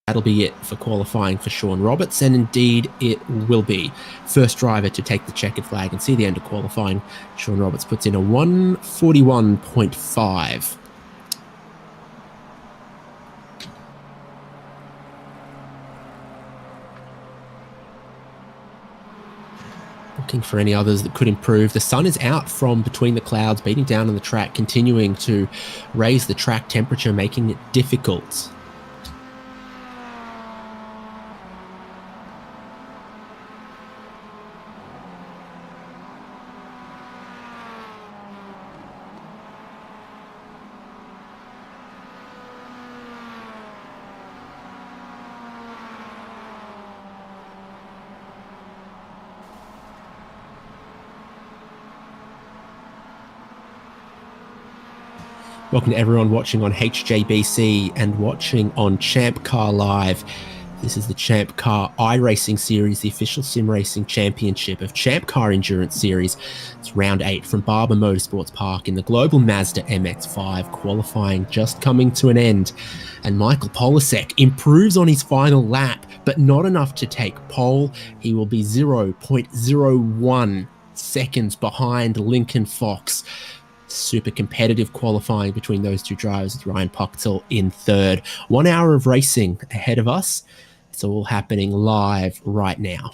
That'll be it for qualifying for Sean Roberts, and indeed it will be. First driver to take the checkered flag and see the end of qualifying. Sean Roberts puts in a 1:41.5. Looking for any others that could improve. The sun is out from between the clouds, beating down on the track, continuing to raise the track temperature, making it difficult. Welcome to everyone watching on HJBC and watching on ChampCar Live. This is the ChampCar iRacing Series, the official sim racing championship of ChampCar Endurance Series. It's round 8 from Barber Motorsports Park in the Global Mazda MX-5, qualifying just coming to an end. And Michael Polasek improves on his final lap, but not enough to take pole. He will be 0.01 seconds behind Lincoln Fox. Super competitive qualifying between those two drivers, with Ryan Pucktel in third. 1 hour of racing ahead of us. It's all happening live right now.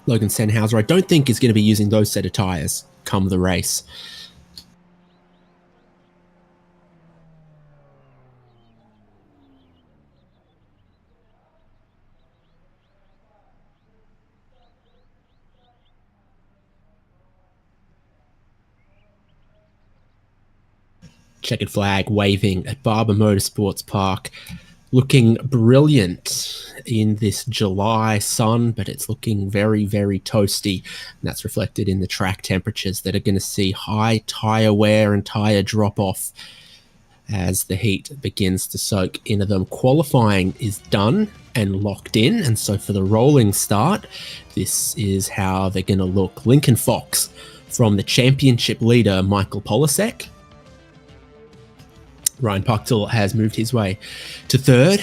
Logan Senhauser, I don't think is going to be using those set of tyres come the race. Checkered flag waving at Barber Motorsports Park. Looking brilliant in this July sun, but it's looking very, very toasty. And that's reflected in the track temperatures that are going to see high tyre wear and tyre drop-off as the heat begins to soak into them. Qualifying is done and locked in, and so for the rolling start, this is how they're going to look. Lincoln Fox from the championship leader, Michael Polasek. Ryan Pucktel has moved his way to third.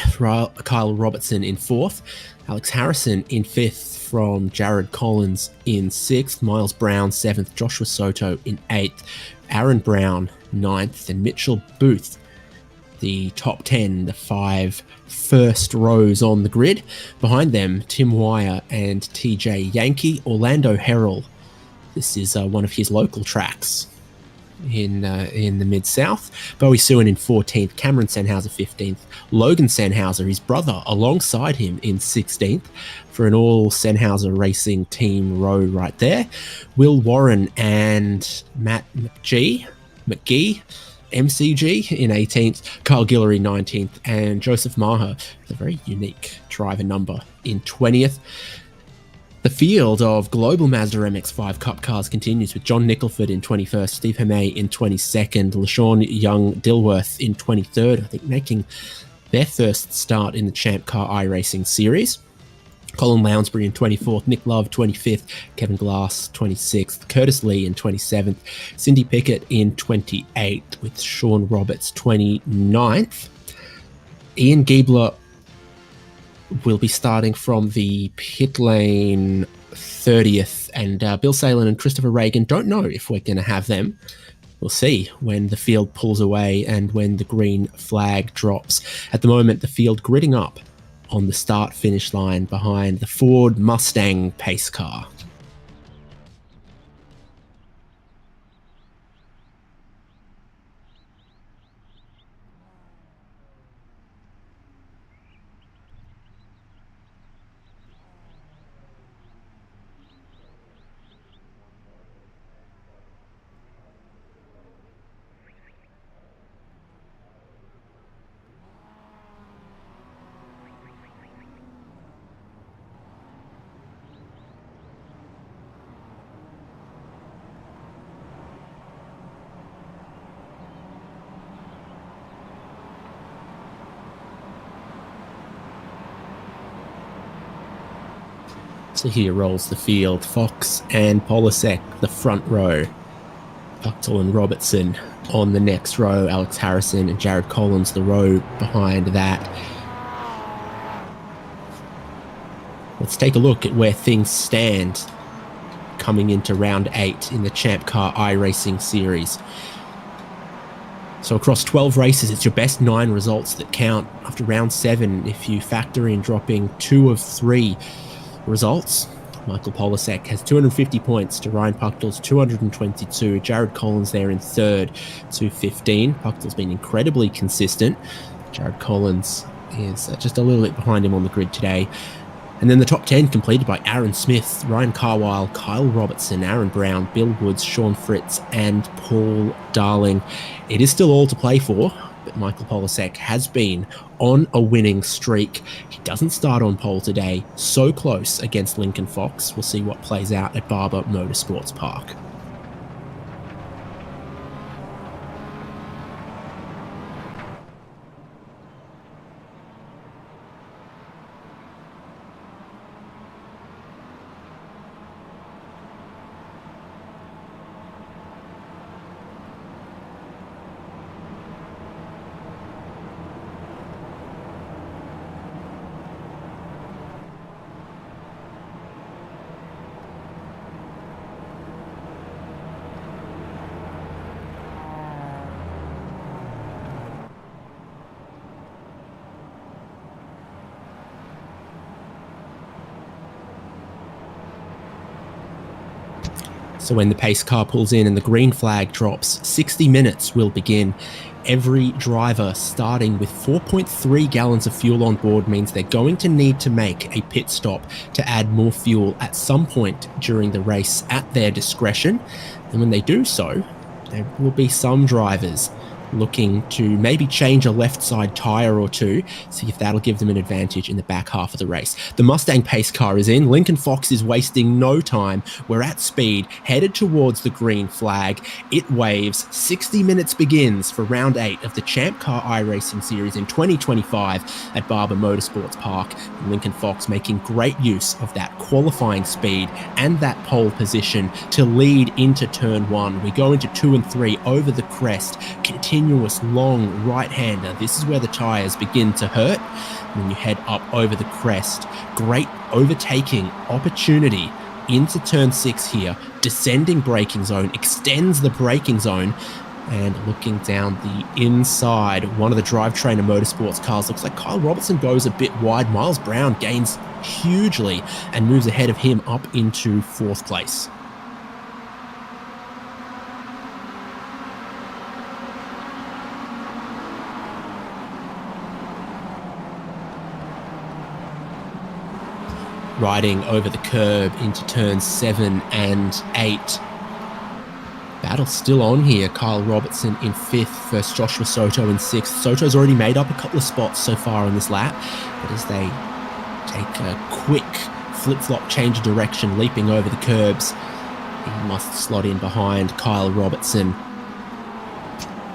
Kyle Robertson in fourth. Alex Harrison in fifth from Jared Collins in sixth. Miles Brown seventh. Joshua Soto in eighth. Aaron Brown ninth. And Mitchell Booth, the top 10, the 5 first rows on the grid. Behind them, Tim Wire and TJ Yankee. Orlando Herald. This is one of his local tracks in the Mid-South. Bowie Suin in 14th, Cameron Senhauser 15th, Logan Senhauser, his brother, alongside him in 16th for an all Senhauser Racing team row right there. Will Warren and Matt McGee, MCG in 18th, Kyle Guillory 19th, and Joseph Maher, with a very unique driver number, in 20th. The field of Global Mazda MX-5 Cup cars continues with John Nicholford in 21st, Steve Hermé in 22nd, LaShawn Young-Dilworth in 23rd, I think making their first start in the ChampCar iRacing Series. Colin Lounsbury in 24th, Nick Love 25th, Kevin Glass 26th, Curtis Lee in 27th, Cindy Pickett in 28th, with Sean Roberts 29th. Ian Giebler will be starting from the pit lane 30th, and Bill Salen and Christopher Reagan, don't know if we're going to have them. We'll see when the field pulls away and when the green flag drops. At the moment, the field gridding up on the start-finish line behind the Ford Mustang pace car. So here rolls the field. Fox and Polasek, the front row. Puchtel and Robertson on the next row. Alex Harrison and Jared Collins, the row behind that. Let's take a look at where things stand coming into round 8 in the ChampCar iRacing series. So across 12 races, it's your best 9 results that count. After round 7, if you factor in dropping 2 of 3 results, Michael Polasek has 250 points to Ryan Puchtel's 222. Jared Collins there in third, 215. Puchtel's been incredibly consistent. Jared Collins is just a little bit behind him on the grid today. And then the top 10 completed by Aaron Smith, Ryan Carwile, Kyle Robertson, Aaron Brown, Bill Woods, Sean Fritz, and Paul Darling. It is still all to play for, but Michael Polasek has been on a winning streak. He doesn't start on pole today, so close against Lincoln Fox. We'll see what plays out at Barber Motorsports Park. So when the pace car pulls in and the green flag drops, 60 minutes will begin. Every driver starting with 4.3 gallons of fuel on board means they're going to need to make a pit stop to add more fuel at some point during the race at their discretion. And when they do so, there will be some drivers looking to maybe change a left side tyre or two, see if that'll give them an advantage in the back half of the race. The Mustang pace car is in. Lincoln Fox is wasting no time. We're at speed, headed towards the green flag. It waves. 60 minutes begins for round 8 of the ChampCar iRacing series in 2025 at Barber Motorsports Park. And Lincoln Fox making great use of that qualifying speed and that pole position to lead into turn 1. We go into 2 and 3 over the crest, continuous long right-hander. This is where the tyres begin to hurt. When you head up over the crest, great overtaking opportunity into turn 6 here. Descending braking zone, extends the braking zone, and looking down the inside, one of the Drivetrainer Motorsports cars, looks like Kyle Robertson goes a bit wide. Miles Brown gains hugely and moves ahead of him up into 4th place. Riding over the curb into turns 7 and 8. Battle still on here. Kyle Robertson in 5th versus Joshua Soto in 6th. Soto's already made up a couple of spots so far on this lap, but as they take a quick flip-flop change of direction, leaping over the curbs, he must slot in behind Kyle Robertson.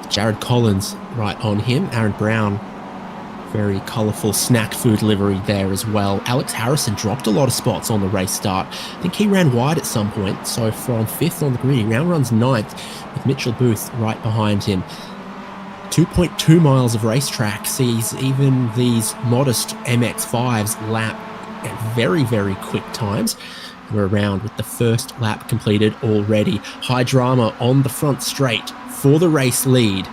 Jared Collins right on him. Aaron Brown, very colourful snack food livery there as well. Alex Harrison dropped a lot of spots on the race start. I think he ran wide at some point, so from 5th on the grid, he now runs 9th with Mitchell Booth right behind him. 2.2 miles of racetrack sees even these modest MX-5s lap at very, very quick times. We're around with the first lap completed already. High drama on the front straight for the race lead.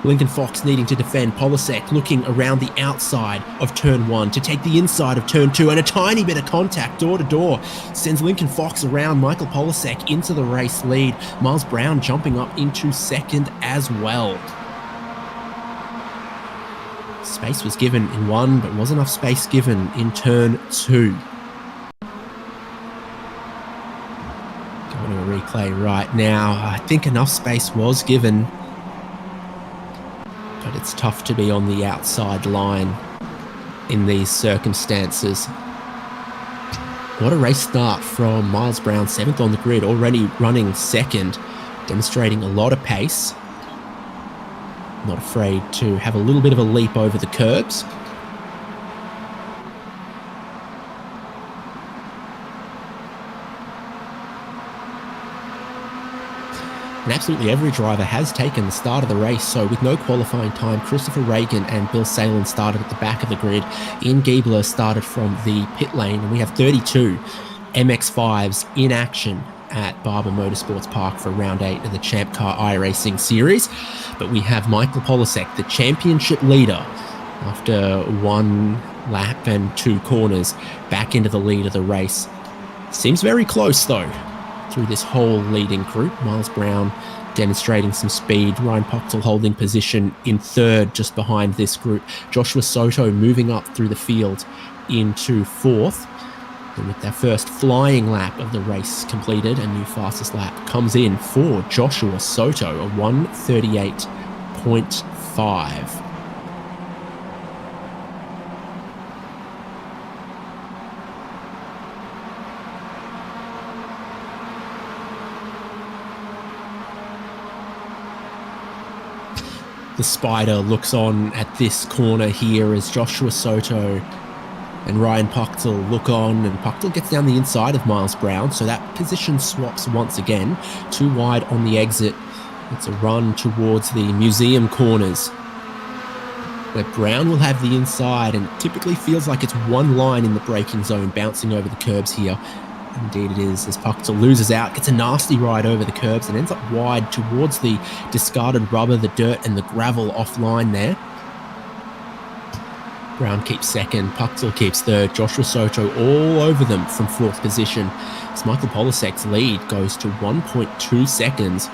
Lincoln Fox needing to defend. Polasek looking around the outside of turn 1 to take the inside of turn 2, and a tiny bit of contact door to door sends Lincoln Fox around Michael Polasek into the race lead. Miles Brown jumping up into 2nd as well. Space was given in 1, but wasn't enough space given in turn 2. Going to a replay right now. I think enough space was given, but it's tough to be on the outside line in these circumstances. What a race start from Miles Brown, 7th on the grid, already running 2nd, demonstrating a lot of pace. Not afraid to have a little bit of a leap over the curbs. And absolutely every driver has taken the start of the race. So with no qualifying time, Christopher Reagan and Bill Salen started at the back of the grid. Ian Giebler started from the pit lane. And we have 32 MX-5s in action at Barber Motorsports Park for round 8 of the ChampCar iRacing series. But we have Michael Polasek, the championship leader, after 1 lap and 2 corners, back into the lead of the race. Seems very close though through this whole leading group. Miles Brown demonstrating some speed. Ryan Pochtel holding position in 3rd just behind this group. Joshua Soto moving up through the field into 4th. And with their first flying lap of the race completed, a new fastest lap comes in for Joshua Soto, a 1:38.5. The Spider looks on at this corner here as Joshua Soto and Ryan Pochtel look on, and Pochtel gets down the inside of Miles Brown, so that position swaps once again. 2 wide on the exit. It's a run towards the museum corners, where Brown will have the inside, and it typically feels like it's one line in the braking zone bouncing over the curbs here. Indeed it is, as Pochtel loses out, gets a nasty ride over the curbs and ends up wide towards the discarded rubber, the dirt and the gravel offline there. Brown keeps 2nd, Pochtel keeps 3rd, Joshua Soto all over them from 4th position. As Michael Polasek's lead goes to 1.2 seconds.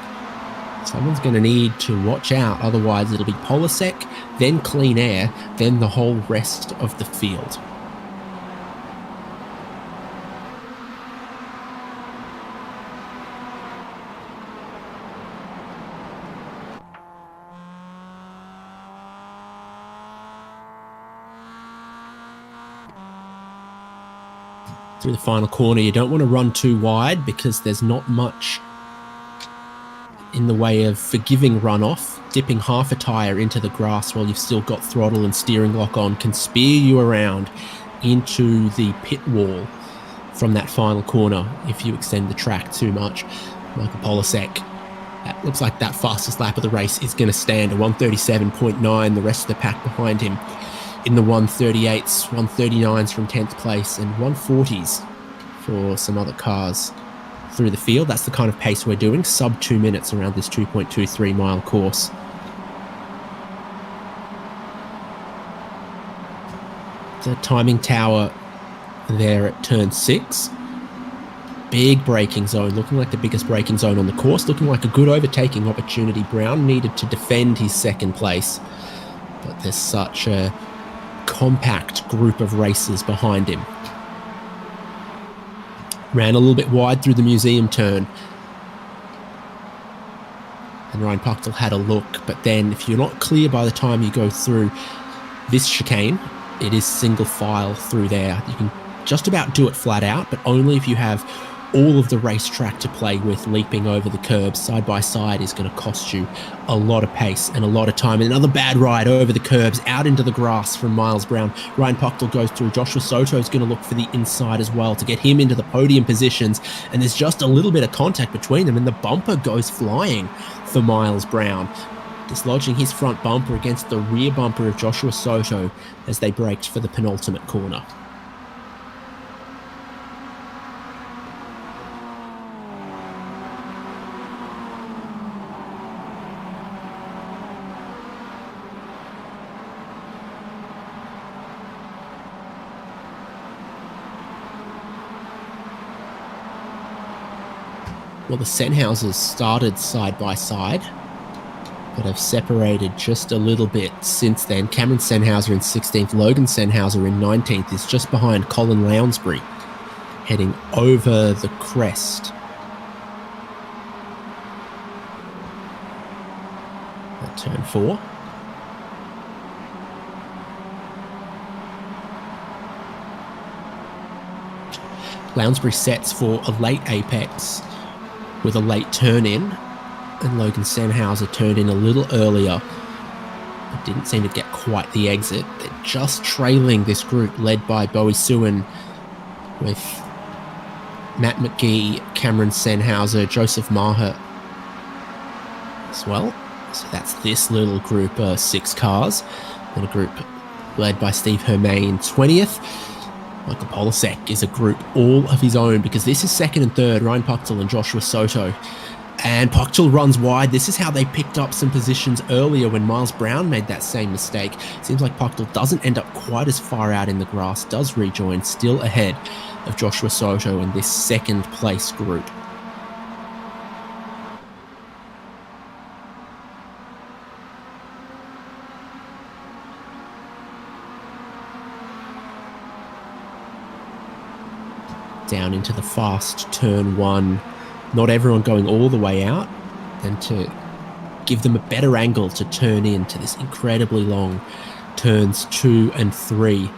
Someone's going to need to watch out, otherwise it'll be Polasek, then Clean Air, then the whole rest of the field. Through the final corner, you don't want to run too wide because there's not much in the way of forgiving runoff. Dipping half a tyre into the grass while you've still got throttle and steering lock on can spear you around into the pit wall from that final corner if you extend the track too much. Michael Polasek, that looks like that fastest lap of the race is going to stand, a 1:37.9, the rest of the pack behind him in the 1:38s, 1:39s from 10th place, and 1:40s for some other cars through the field. That's the kind of pace we're doing, sub 2 minutes around this 2.23 mile course. The timing tower there at turn 6. Big braking zone, looking like the biggest braking zone on the course, looking like a good overtaking opportunity. Brown needed to defend his 2nd place, but there's such a compact group of racers behind him. Ran a little bit wide through the museum turn, and Ryan Pochtel had a look, but then if you're not clear by the time you go through this chicane, it is single file through there. You can just about do it flat out, but only if you have all of the racetrack to play with. Leaping over the curbs side by side is going to cost you a lot of pace and a lot of time. And another bad ride over the curbs out into the grass from Miles Brown. Ryan Pochtel goes through. Joshua Soto is going to look for the inside as well to get him into the podium positions, and there's just a little bit of contact between them, and the bumper goes flying for Miles Brown, dislodging his front bumper against the rear bumper of Joshua Soto as they braked for the penultimate corner. Well, the Sennhausers started side by side, but have separated just a little bit since then. Cameron Sennhauser in 16th, Logan Sennhauser in 19th is just behind Colin Lounsbury, heading over the crest at turn 4. Lounsbury sets for a late apex with a late turn in, and Logan Sennhauser turned in a little earlier, but didn't seem to get quite the exit. They're just trailing this group led by Bowie Suin, with Matt McGee, Cameron Sennhauser, Joseph Maher as well. So that's this little group, 6 cars, and a group led by Steve Hermé in 20th. Michael Polasek is a group all of his own because this is second and third, Ryan Puchtel and Joshua Soto. And Puchtel runs wide. This is how they picked up some positions earlier when Miles Brown made that same mistake. Seems like Puchtel doesn't end up quite as far out in the grass, does rejoin, still ahead of Joshua Soto in this second place group. Down into the fast turn 1. Not everyone going all the way out, and to give them a better angle to turn into this incredibly long turns 2 and 3.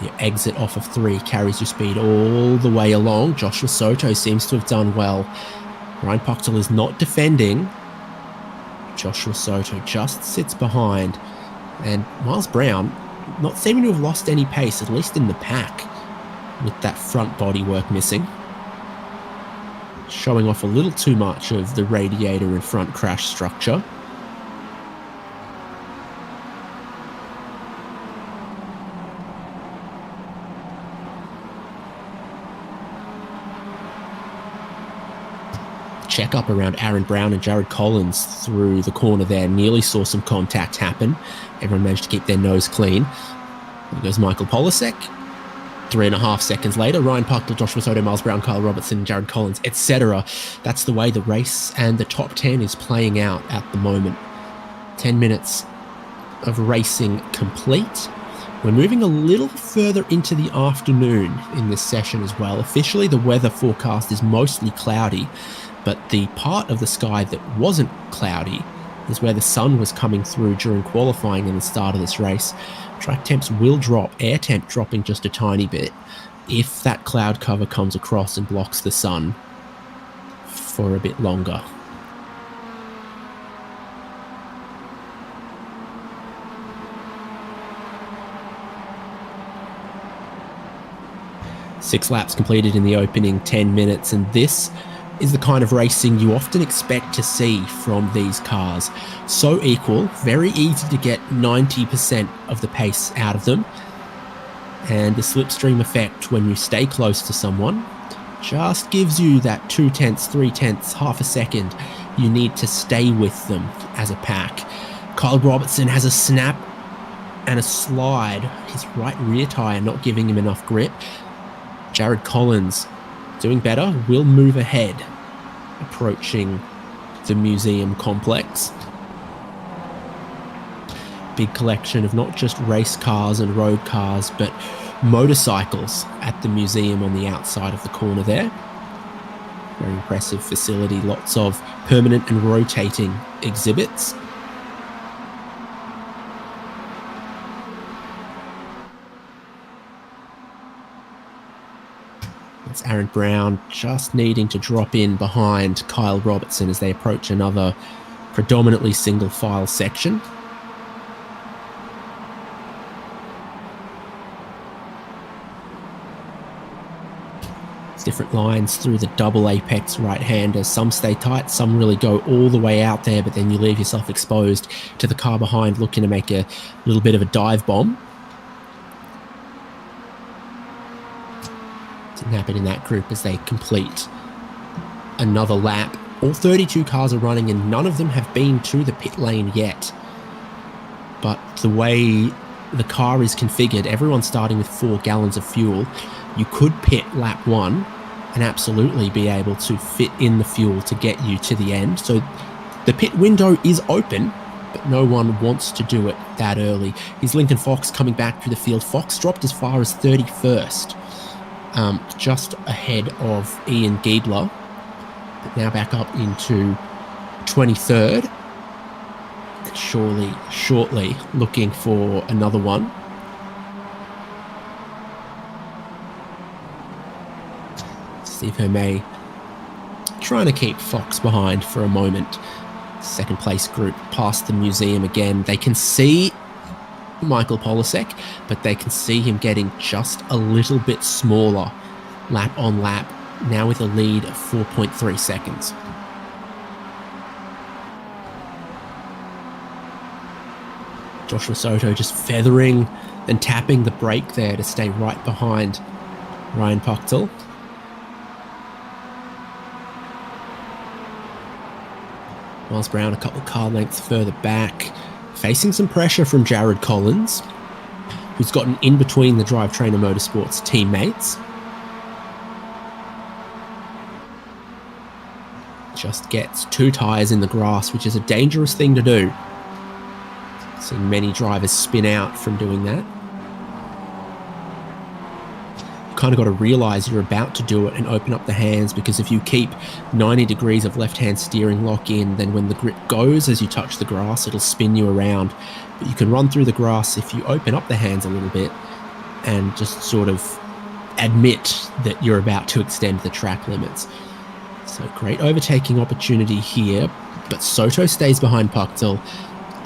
Your exit off of 3 carries your speed all the way along. Joshua Soto seems to have done well. Ryan Puchtel is not defending. Joshua Soto just sits behind. And Miles Brown not seeming to have lost any pace, at least in the pack, with that front bodywork missing. Showing off a little too much of the radiator and front crash structure. Check up around Aaron Brown and Jared Collins through the corner there. Nearly saw some contact happen. Everyone managed to keep their nose clean. There goes Michael Polasek. 3.5 seconds later, Ryan Puchtel, Joshua Soto, Miles Brown, Kyle Robertson, Jared Collins, etc. That's the way the race and the top 10 is playing out at the moment. 10 minutes of racing complete. We're moving a little further into the afternoon in this session as well. Officially, the weather forecast is mostly cloudy, but the part of the sky that wasn't cloudy is where the sun was coming through during qualifying and the start of this race. Track temps will drop, air temp dropping just a tiny bit, if that cloud cover comes across and blocks the sun for a bit longer. Six laps completed in the opening 10 minutes, and this is the kind of racing you often expect to see from these cars. So equal, very easy to get 90% of the pace out of them. And the slipstream effect when you stay close to someone just gives you that 0.2, 0.3, half a second you need to stay with them as a pack. Kyle Robertson has a snap and a slide. His right rear tyre not giving him enough grip. Jared Collins doing better, will move ahead, approaching the museum complex. Big collection of not just race cars and road cars, but motorcycles at the museum on the outside of the corner there. Very impressive facility, lots of permanent and rotating exhibits. It's Aaron Brown just needing to drop in behind Kyle Robertson as they approach another predominantly single file section. It's different lines through the double apex right-hander. Some stay tight, some really go all the way out there, but then you leave yourself exposed to the car behind looking to make a little bit of a dive bomb. Didn't happen in that group as they complete another lap. All 32 cars are running and none of them have been to the pit lane yet. But the way the car is configured, everyone's starting with 4 gallons of fuel. You could pit lap 1 and absolutely be able to fit in the fuel to get you to the end. So the pit window is open, but no one wants to do it that early. Here's Lincoln Fox coming back through the field. Fox dropped as far as 31st. Just ahead of Ian Giedler, but now back up into 23rd. And shortly looking for another one. Steve Hermé trying to keep Fox behind for a moment. Second place group past the museum again. They can see Michael Polasek, but they can see him getting just a little bit smaller lap on lap, now with a lead of 4.3 seconds. Joshua Soto just feathering and tapping the brake there to stay right behind Ryan Puchtel. Miles Brown a couple of car lengths further back, facing some pressure from Jared Collins, who's gotten in between the Drivetrainer Motorsports teammates. Just gets 2 tyres in the grass, which is a dangerous thing to do. Seen many drivers spin out from doing that. You kind of got to realise you're about to do it and open up the hands, because if you keep 90 degrees of left-hand steering lock in, then when the grip goes as you touch the grass, it'll spin you around. But you can run through the grass if you open up the hands a little bit and just sort of admit that you're about to extend the track limits. So great overtaking opportunity here, but Soto stays behind Puchtel.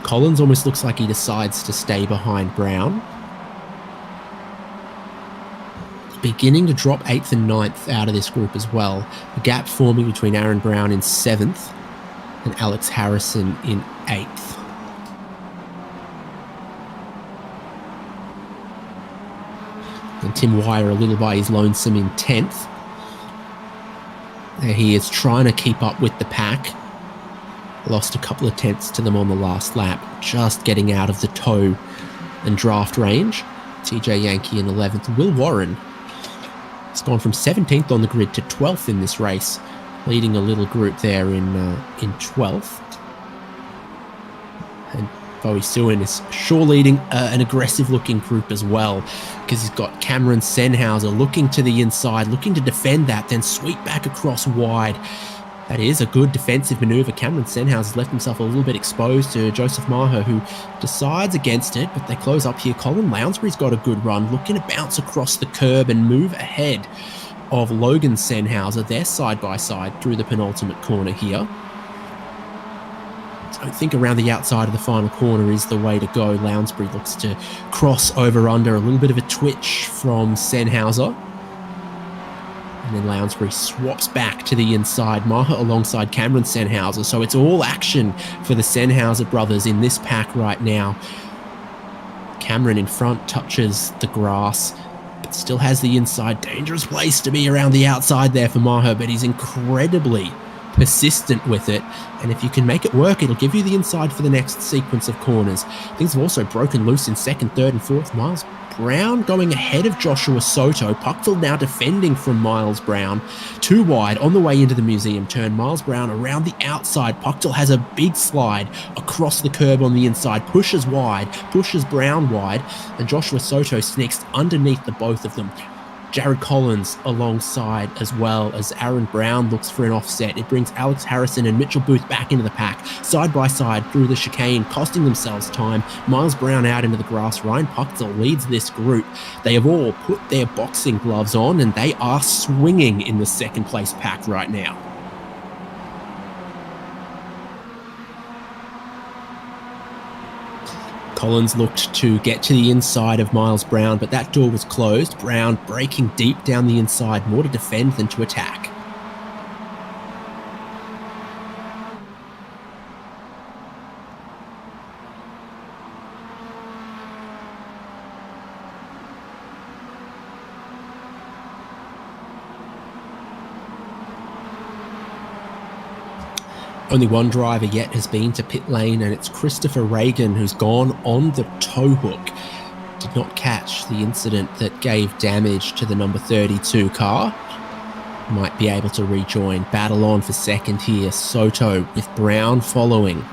Collins almost looks like he decides to stay behind Brown. Beginning to drop 8th and 9th out of this group as well. The gap forming between Aaron Brown in 7th and Alex Harrison in 8th. And Tim Wire a little by his lonesome in 10th. There he is trying to keep up with the pack. Lost a couple of tenths to them on the last lap, just getting out of the tow and draft range. TJ Yankee in 11th. Will Warren has gone from 17th on the grid to 12th in this race, leading a little group there in 12th. And Bowie Suin is sure leading an aggressive-looking group as well, because he's got Cameron Sennhauser looking to the inside, looking to defend that, then sweep back across wide. That is a good defensive manoeuvre. Cameron Sennhauser left himself a little bit exposed to Joseph Maher, who decides against it, but they close up here. Colin Lounsbury's got a good run, looking to bounce across the curb and move ahead of Logan Sennhauser. They're side by side through the penultimate corner here. I think around the outside of the final corner is the way to go. Lounsbury looks to cross over under, a little bit of a twitch from Sennhauser. And then Lounsbury swaps back to the inside, Maher alongside Cameron Sennhauser. So it's all action for the Sennhauser brothers in this pack right now. Cameron in front touches the grass, but still has the inside. Dangerous place to be around the outside there for Maher, but he's incredibly persistent with it. And if you can make it work, it'll give you the inside for the next sequence of corners. Things have also broken loose in 2nd, 3rd and 4th. Miles Brown going ahead of Joshua Soto. Puchtel now defending from Miles Brown. 2 wide on the way into the museum turn. Miles Brown around the outside. Puchtel has a big slide across the curb on the inside. Pushes wide. Pushes Brown wide. And Joshua Soto sneaks underneath the both of them. Jared Collins alongside as well as Aaron Brown looks for an offset. It brings Alex Harrison and Mitchell Booth back into the pack, side by side through the chicane, costing themselves time. Miles Brown out into the grass. Ryan Puchtel leads this group. They have all put their boxing gloves on and they are swinging in the 2nd place pack right now. Collins looked to get to the inside of Miles Brown, but that door was closed. Brown breaking deep down the inside, more to defend than to attack. Only one driver yet has been to pit lane, and it's Christopher Reagan, who's gone on the tow hook. Did not catch the incident that gave damage to the number 32 car. Might be able to rejoin. Battle on for 2nd here. Soto with Brown following.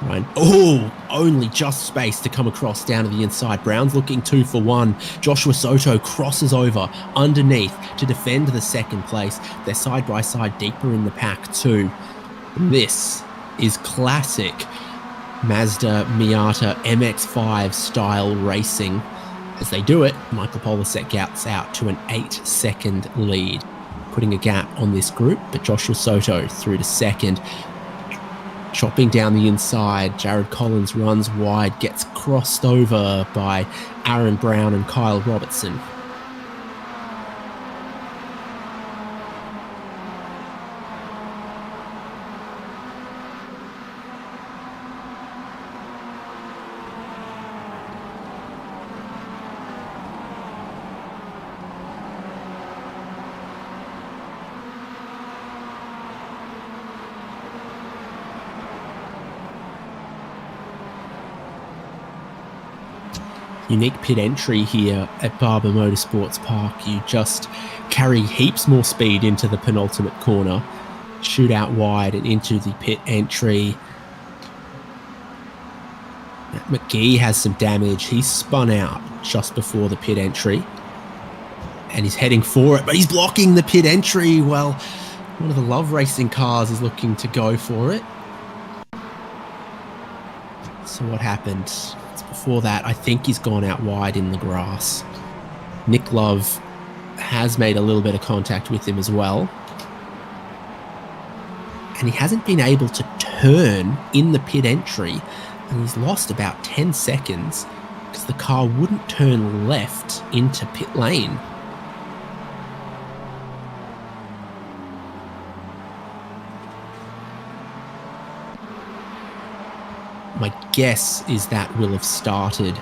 Right. Oh, only just space to come across down to the inside. Brown's looking 2 for 1. Joshua Soto crosses over underneath to defend the 2nd place. They're side by side deeper in the pack too. This is classic Mazda Miata MX-5 style racing. As they do it, Michael Polasek gets out to an 8-second lead, putting a gap on this group, but Joshua Soto through to 2nd. Chopping down the inside, Jared Collins runs wide, gets crossed over by Aaron Brown and Kyle Robertson. Unique pit entry here at Barber Motorsports Park. You just carry heaps more speed into the penultimate corner, shoot out wide and into the pit entry. Matt McGee has some damage. He's spun out just before the pit entry and he's heading for it, but he's blocking the pit entry. Well, one of the Love Racing cars is looking to go for it. So what happened? It's before that, I think he's gone out wide in the grass. Nick Love has made a little bit of contact with him as well. And he hasn't been able to turn in the pit entry, and he's lost about 10 seconds because the car wouldn't turn left into pit lane. My guess is that will have started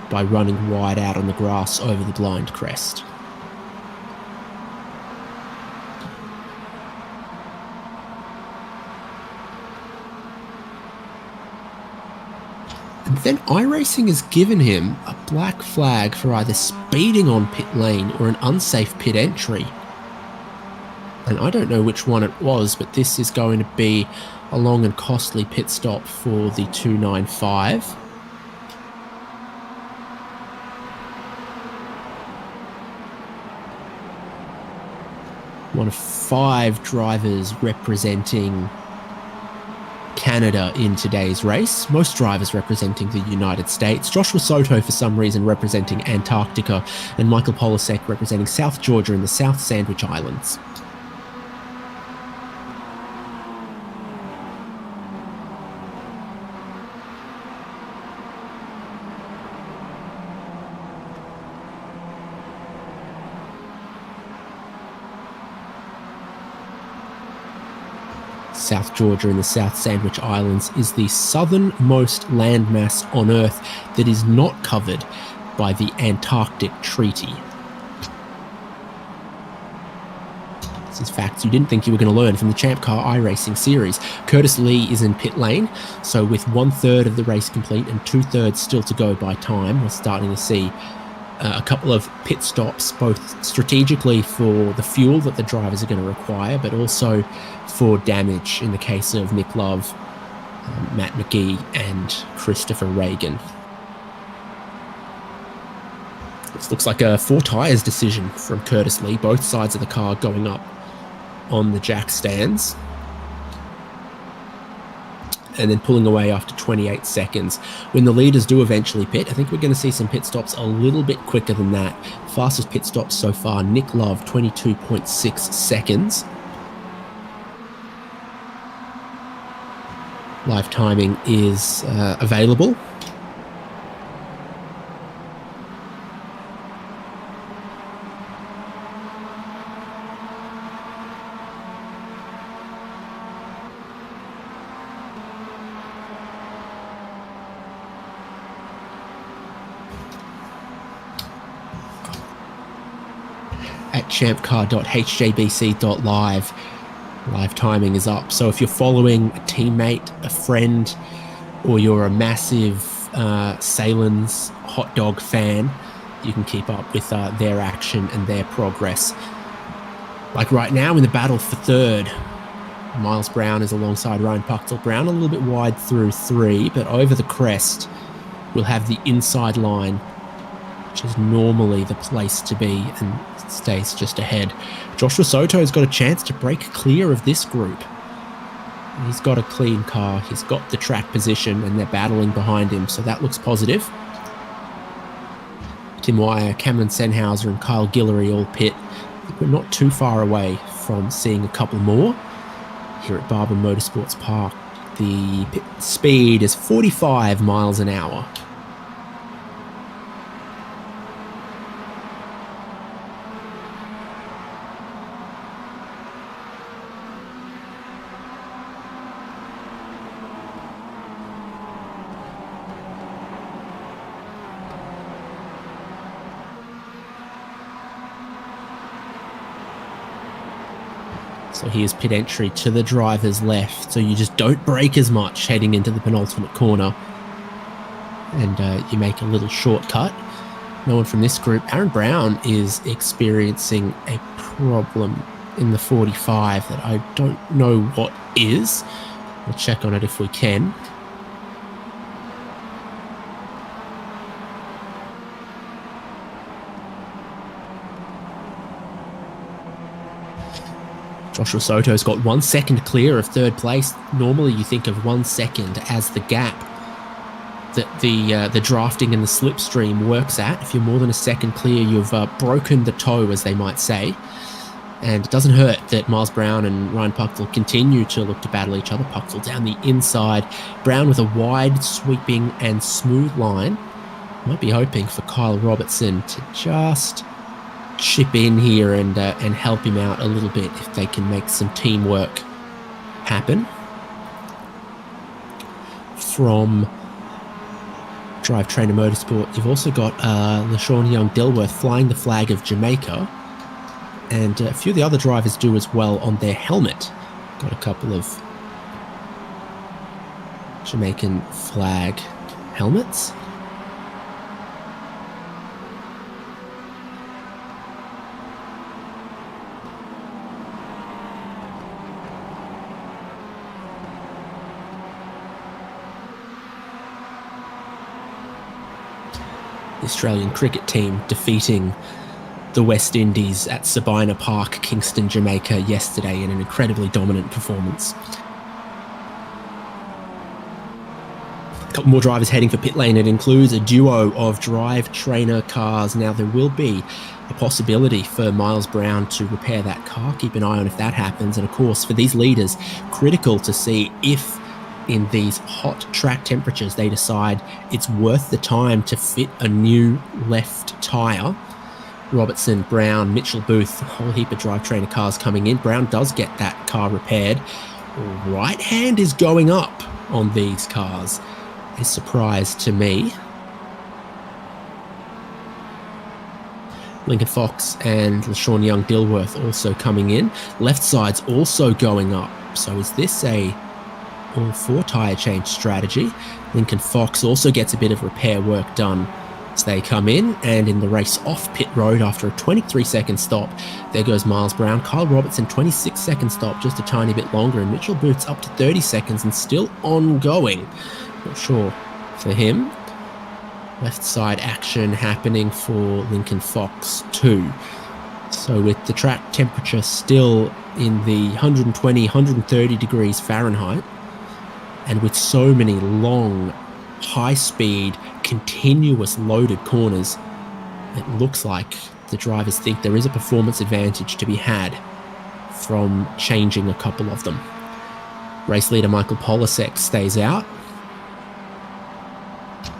by running wide out on the grass over the blind crest. And then iRacing has given him a black flag for either speeding on pit lane or an unsafe pit entry. And I don't know which one it was, but this is going to be a long and costly pit stop for the 295. One of 5 drivers representing Canada in today's race. Most drivers representing the United States. Joshua Soto, for some reason, representing Antarctica, and Michael Polasek representing South Georgia and the South Sandwich Islands. South Georgia and the South Sandwich Islands is the southernmost landmass on Earth that is not covered by the Antarctic Treaty. This is facts you didn't think you were going to learn from the ChampCar iRacing series. Curtis Lee is in pit lane, so with 1/3 of the race complete and 2/3 still to go by time, we're starting to see a couple of pit stops, both strategically for the fuel that the drivers are going to require, but also for damage in the case of Nick Love, Matt McGee, and Christopher Reagan. This looks like a 4 tyres decision from Curtis Lee, both sides of the car going up on the jack stands. And then pulling away after 28 seconds. When the leaders do eventually pit, I think we're going to see some pit stops a little bit quicker than that. Fastest pit stops so far, Nick Love, 22.6 seconds. Live timing is available. At champcar.hjbc.live. Live timing is up. So if you're following a teammate, a friend, or you're a massive Salins hot dog fan, you can keep up with their action and their progress. Like right now in the battle for 3rd, Miles Brown is alongside Ryan Puchtel. Brown a little bit wide through 3, but over the crest, we'll have the inside line, which is normally the place to be, and stays just ahead. Joshua Soto's got a chance to break clear of this group. He's got a clean car, he's got the track position, and they're battling behind him, so that looks positive. Tim Wire, Cameron Senhauser, and Kyle Guillory all pit. I think we're not too far away from seeing a couple more here at Barber Motorsports Park. The pit speed is 45 miles an hour. So here's pit entry to the driver's left, so you just don't brake as much heading into the penultimate corner. and you make a little shortcut. No one from this group. Aaron Brown is experiencing a problem in the 45 that I don't know what is. We'll check on it if we can. Joshua Soto's got 1 second clear of third place. Normally you think of 1 second as the gap that the drafting and the slipstream works at. If you're more than a second clear, you've broken the toe, as they might say. And it doesn't hurt that Miles Brown and Ryan Pucktel continue to look to battle each other. Pucktel down the inside. Brown with a wide, sweeping and smooth line. Might be hoping for Kyle Robertson to just chip in here and help him out a little bit if they can make some teamwork happen. From Drivetrainer Motorsport, you've also got LaShawn Young-Dilworth flying the flag of Jamaica, and a few of the other drivers do as well on their helmet. Got a couple of Jamaican flag helmets. The Australian cricket team defeating the West Indies at Sabina Park, Kingston, Jamaica yesterday in an incredibly dominant performance. A couple more drivers heading for pit lane. It includes a duo of drivetrainer cars. Now there will be a possibility for Miles Brown to repair that car. Keep an eye on if that happens. And of course, for these leaders, critical to see if in these hot track temperatures they decide it's worth the time to fit a new left tyre. Robertson, Brown, Mitchell Booth, a whole heap of drivetrainer cars coming in. Brown does get that car repaired. Right hand is going up on these cars. A surprise to me. Lincoln Fox and LaShawn Young-Dilworth also coming in. Left side's also going up. So is this a all-4 tyre change strategy? Lincoln Fox also gets a bit of repair work done as they come in, and in the race off pit road after a 23-second stop, there goes Miles Brown. Kyle Robertson, 26-second stop, just a tiny bit longer, and Mitchell Booth's up to 30 seconds and still ongoing. Not sure for him. Left side action happening for Lincoln Fox too. So with the track temperature still in the 120, 130 degrees Fahrenheit, and with so many long, high-speed, continuous loaded corners, it looks like the drivers think there is a performance advantage to be had from changing a couple of them. Race leader Michael Polasek stays out.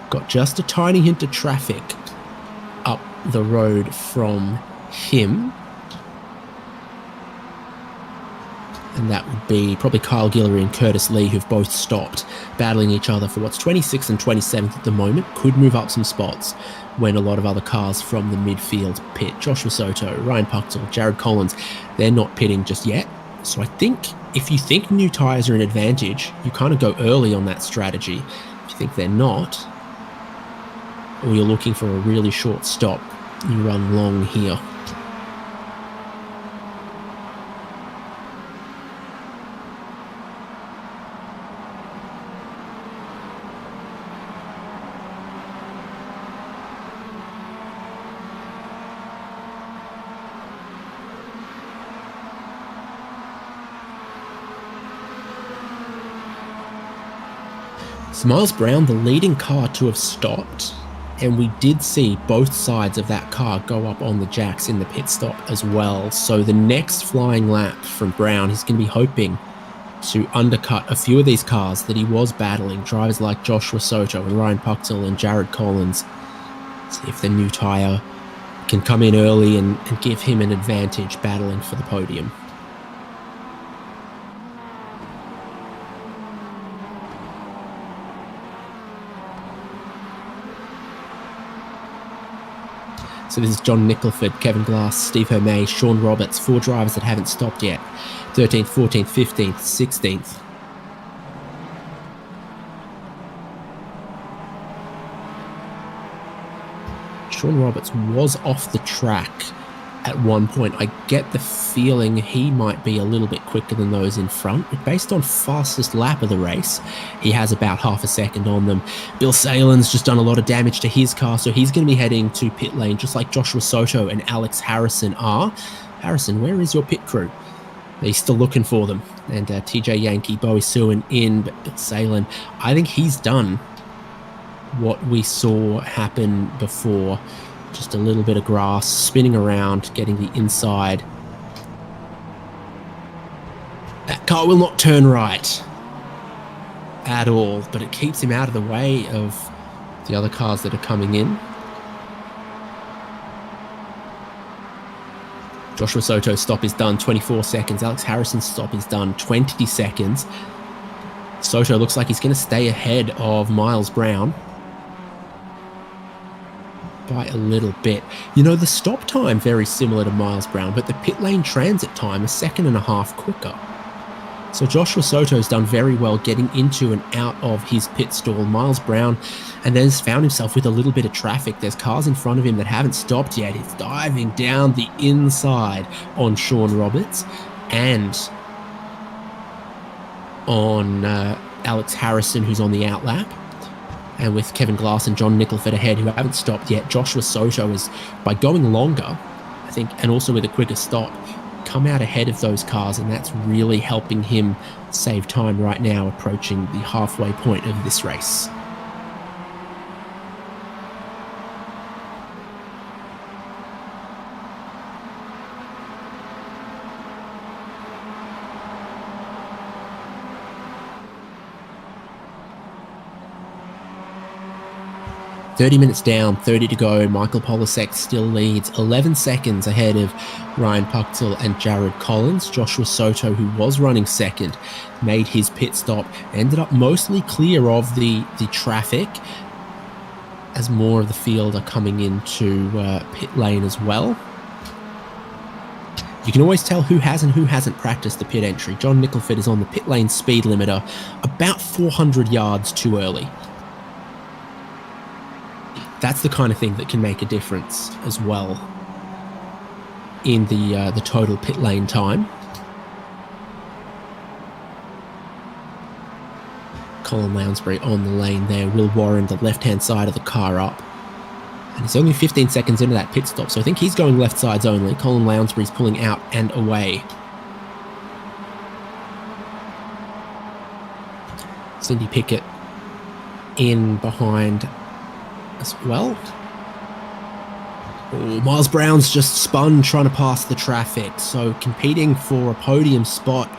Got just a tiny hint of traffic up the road from him. And that would be probably Kyle Guillory and Curtis Lee, who've both stopped, battling each other for what's 26th and 27th at the moment. Could move up some spots when a lot of other cars from the midfield pit. Joshua Soto, Ryan Pucktel, Jared Collins, they're not pitting just yet. So I think if you think new tyres are an advantage, you kind of go early on that strategy. If you think they're not, or you're looking for a really short stop, you run long here. So Miles Brown, the leading car to have stopped, and we did see both sides of that car go up on the jacks in the pit stop as well. So the next flying lap from Brown, he's going to be hoping to undercut a few of these cars that he was battling, drivers like Joshua Soto and Ryan Pucktel and Jared Collins. See if the new tyre can come in early and give him an advantage battling for the podium. So this is John Nicholford, Kevin Glass, Steve Hermé, Sean Roberts, 4 drivers that haven't stopped yet. 13th, 14th, 15th, 16th. Sean Roberts was off the track at one point. I get the feeling he might be a little bit quicker than those in front, but based on fastest lap of the race, he has about half a second on them. Bill Salen's just done a lot of damage to his car, so he's going to be heading to pit lane, just like Joshua Soto and Alex Harrison are. Harrison, where is your pit crew? He's still looking for them. And TJ Yankee, Bowie Suin in, but Bill Salen, I think he's done what we saw happen before. Just a little bit of grass, spinning around, getting the inside. That car will not turn right at all, but it keeps him out of the way of the other cars that are coming in. Joshua Soto's stop is done, 24 seconds. Alex Harrison's stop is done, 20 seconds. Soto looks like he's going to stay ahead of Miles Brown by a little bit. You know, the stop time very similar to Miles Brown, but the pit lane transit time a second and a half quicker. So Joshua Soto's done very well getting into and out of his pit stall. Miles Brown, and then has found himself with a little bit of traffic. There's cars in front of him that haven't stopped yet. He's diving down the inside on Sean Roberts and on Alex Harrison, who's on the outlap. And with Kevin Glass and John Nicholford ahead, who haven't stopped yet, Joshua Soto is, by going longer, I think, and also with a quicker stop, come out ahead of those cars, and that's really helping him save time right now, approaching the halfway point of this race. "30 minutes down, 30 to go. Michael Polasek still leads, 11 seconds ahead of Ryan Puchtel and Jared Collins. Joshua Soto, who was running second, made his pit stop, ended up mostly clear of the traffic as more of the field are coming into pit lane as well. You can always tell who has and who hasn't practiced the pit entry. John Nicholford is on the pit lane speed limiter about 400 yards too early. That's the kind of thing that can make a difference as well in the total pit lane time. Colin Lounsbury on the lane there. Will Warren, the left-hand side of the car up. And he's only 15 seconds into that pit stop, so I think he's going left sides only. Colin Lounsbury's pulling out and away. Cindy Pickett in behind as well. Oh, Miles Brown's just spun trying to pass the traffic, so competing for a podium spot,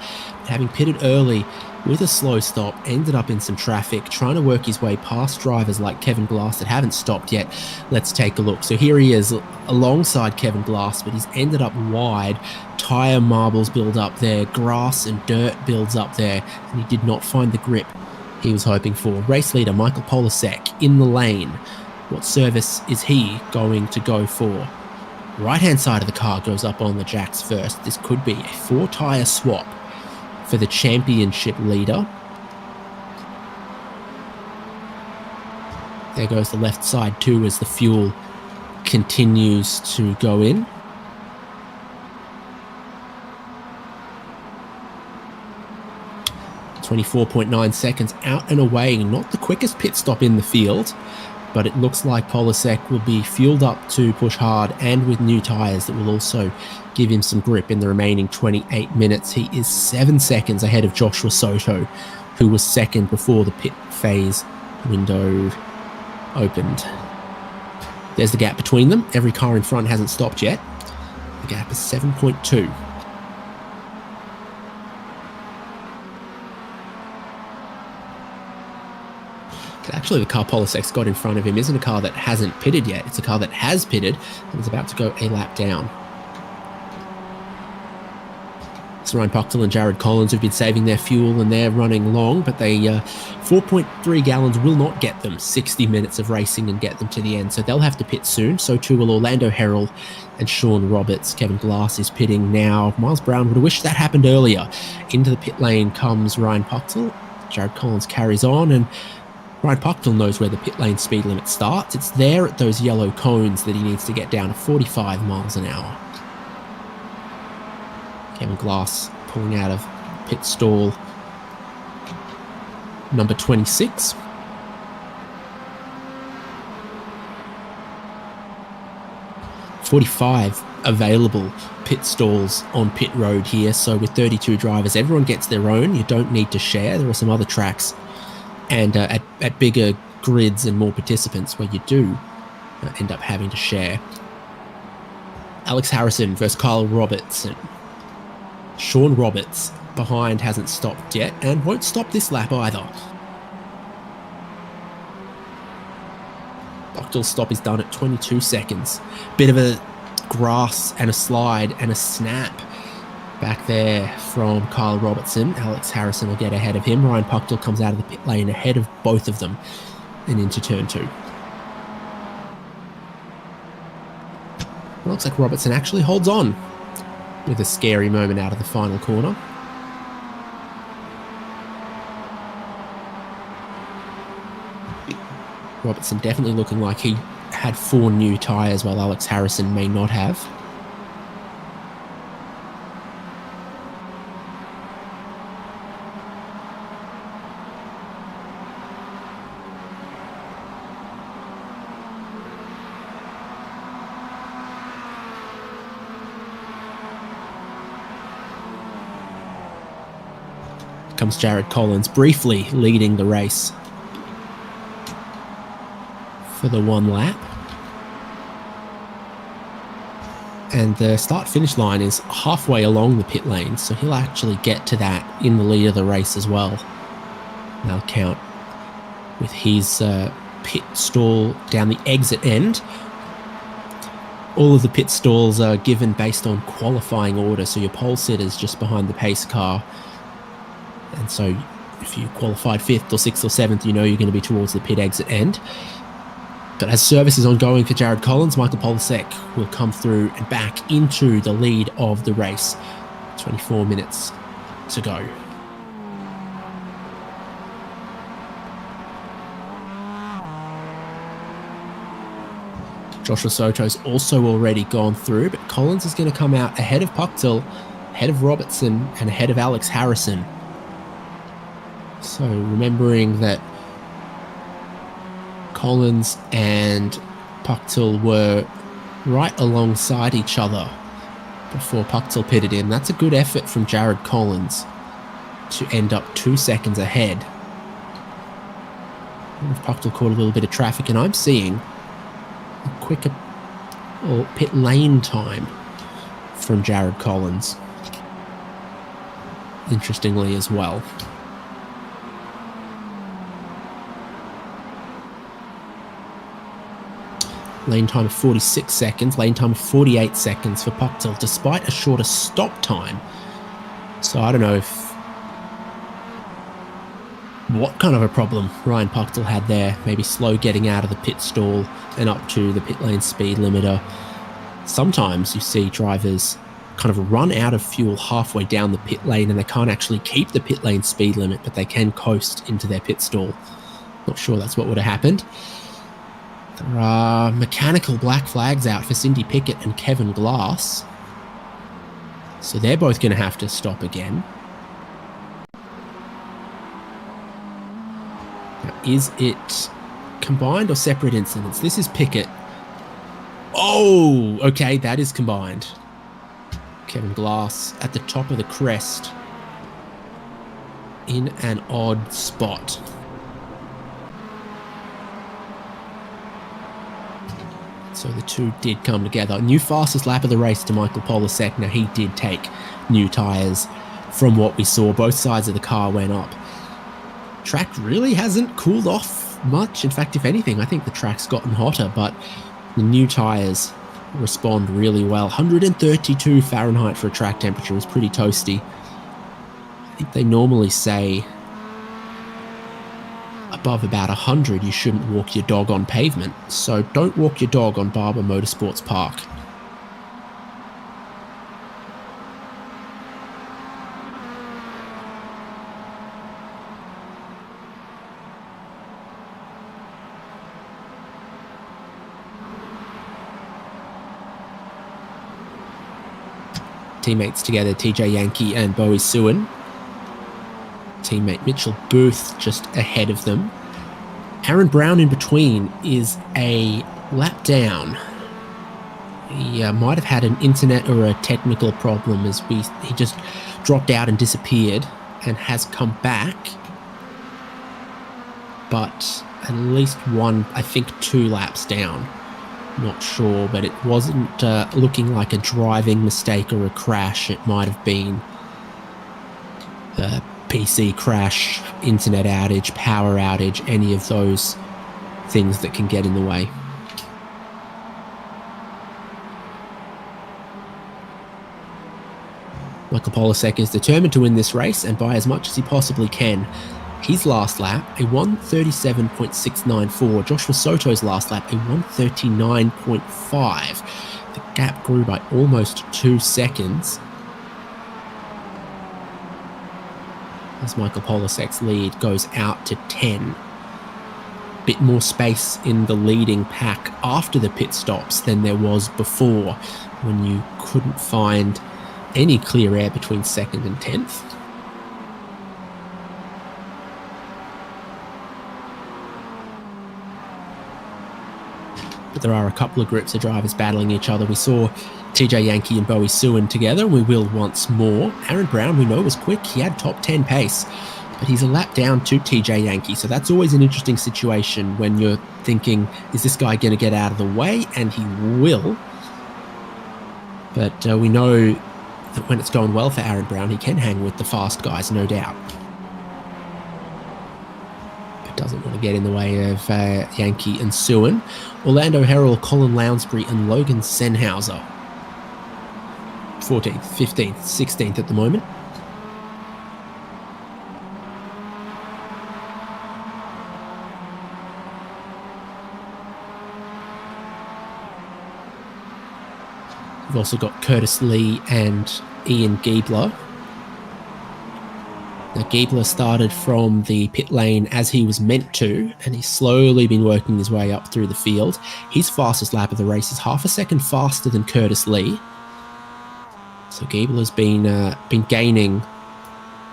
having pitted early with a slow stop, ended up in some traffic, trying to work his way past drivers like Kevin Glass that haven't stopped yet. Let's take a look. So here he is alongside Kevin Glass, but he's ended up wide. Tire marbles build up there, grass and dirt builds up there, and he did not find the grip he was hoping for. Race leader Michael Polasek in the lane. What service is he going to go for? Right-hand side of the car goes up on the jacks first. This could be a 4-tyre swap for the championship leader. There goes the left side too as the fuel continues to go in. .9 seconds out and away. Not the quickest pit stop in the field, but it looks like Polasek will be fueled up to push hard and with new tyres that will also give him some grip in the remaining 28 minutes. He is 7 seconds ahead of Joshua Soto, who was second before the pit phase window opened. There's the gap between them. Every car in front hasn't stopped yet. The gap is 7.2. Actually, the car Polasek's got in front of him isn't a car that hasn't pitted yet. It's a car that has pitted and is about to go a lap down. It's Ryan Puchtel and Jared Collins who've been saving their fuel, and they're running long, but they 4.3 gallons will not get them 60 minutes of racing and get them to the end, so they'll have to pit soon. So too will Orlando Herald and Sean Roberts. Kevin Glass is pitting now. Miles Brown would have wished that happened earlier. Into the pit lane comes Ryan Puchtel. Jared Collins carries on, and Ryan Puckdell knows where the pit lane speed limit starts. It's there at those yellow cones that he needs to get down to 45 miles an hour. Kevin Glass pulling out of pit stall number 26. "45 available pit stalls on pit road here, so with 32 drivers, everyone gets their own. You don't need to share. There are some other tracks and at bigger grids and more participants where you do end up having to share." Alex Harrison versus Kyle Robertson. Sean Roberts behind hasn't stopped yet and won't stop this lap either. Buckdell's stop is done at 22 seconds. Bit of a grass and a slide and a snap back there from Kyle Robertson. Alex Harrison will get ahead of him. Ryan Puckdell comes out of the pit lane ahead of both of them and into turn 2. It looks like Robertson actually holds on with a scary moment out of the final corner. Robertson definitely looking like he had 4 new tyres, while Alex Harrison may not have. Comes Jared Collins, briefly leading the race for the 1 lap. And the start-finish line is halfway along the pit lane, so he'll actually get to that in the lead of the race as well. They'll count with his pit stall down the exit end. All of the pit stalls are given based on qualifying order, so your pole sitter's just behind the pace car. And so if you qualified 5th or 6th or 7th, you know you're going to be towards the pit exit end. But as service is ongoing for Jared Collins, Michael Polasek will come through and back into the lead of the race. 24 minutes to go. Joshua Soto's also already gone through, but Collins is going to come out ahead of Puckdell, ahead of Robertson, and ahead of Alex Harrison. So remembering that Collins and Puckdell were right alongside each other before Puckdell pitted in. That's a good effort from Jared Collins to end up 2 seconds ahead. If Puckdell caught a little bit of traffic, and I'm seeing a quicker pit lane time from Jared Collins, interestingly as well. Lane time of 46 seconds, lane time of 48 seconds for Puckdell, despite a shorter stop time. So I don't know what kind of a problem Ryan Puckdell had there. Maybe slow getting out of the pit stall and up to the pit lane speed limiter. Sometimes you see drivers kind of run out of fuel halfway down the pit lane and they can't actually keep the pit lane speed limit, but they can coast into their pit stall. Not sure that's what would have happened. There are mechanical black flags out for Cindy Pickett and Kevin Glass. So they're both going to have to stop again. Now, is it combined or separate incidents? This is Pickett. Oh, okay, that is combined. Kevin Glass at the top of the crest in an odd spot. So the two did come together. New fastest lap of the race to Michael Polasek. Now he did take new tyres from what we saw. Both sides of the car went up. Track really hasn't cooled off much. In fact, if anything, I think the track's gotten hotter, but the new tyres respond really well. 132 Fahrenheit for a track temperature is pretty toasty. I think they normally say above about 100 you shouldn't walk your dog on pavement, so don't walk your dog on Barber Motorsports Park. teammates together, TJ Yankee and Bowie Suin. Teammate Mitchell Booth just ahead of them. Aaron Brown in between is a lap down. He might have had an internet or a technical problem as he just dropped out and disappeared and has come back. But at least one, I think 2 laps down. Not sure, but it wasn't looking like a driving mistake or a crash. It might have been a PC crash, internet outage, power outage, any of those things that can get in the way. Michael Polasek is determined to win this race and by as much as he possibly can. His last lap, a 1:37.694. Joshua Soto's last lap, a 1:39.5. The gap grew by almost 2 seconds. As Michael Polasek's lead goes out to 10. Bit more space in the leading pack after the pit stops than there was before, when you couldn't find any clear air between 2nd and 10th. But there are a couple of groups of drivers battling each other. We saw TJ Yankee and Bowie Suin together, and we will once more. Aaron Brown, we know, was quick. He had top 10 pace, but he's a lap down to TJ Yankee. So that's always an interesting situation when you're thinking, is this guy going to get out of the way? And he will. But we know that when it's going well for Aaron Brown, he can hang with the fast guys, no doubt. But doesn't want to get in the way of Yankee and Suin. Orlando Herald, Colin Lounsbury, and Logan Sennhauser. 14th, 15th, 16th at the moment. We've also got Curtis Lee and Ian Giebler. Now, Giebler started from the pit lane as he was meant to, and he's slowly been working his way up through the field. His fastest lap of the race is half a second faster than Curtis Lee. So Giebler's been gaining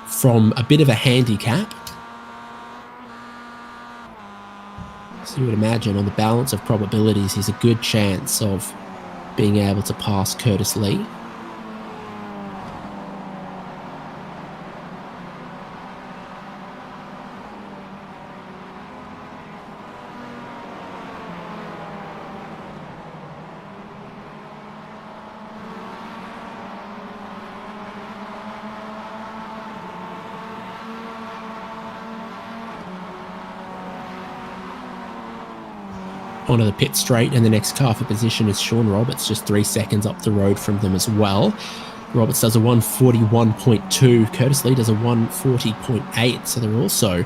from a bit of a handicap. So you would imagine on the balance of probabilities, he's a good chance of being able to pass Curtis Lee. Onto the pit straight, and the next car for position is Sean Roberts, just 3 seconds up the road from them as well. Roberts does a 1:41.2, Curtis Lee does a 1:40.8, so they're also,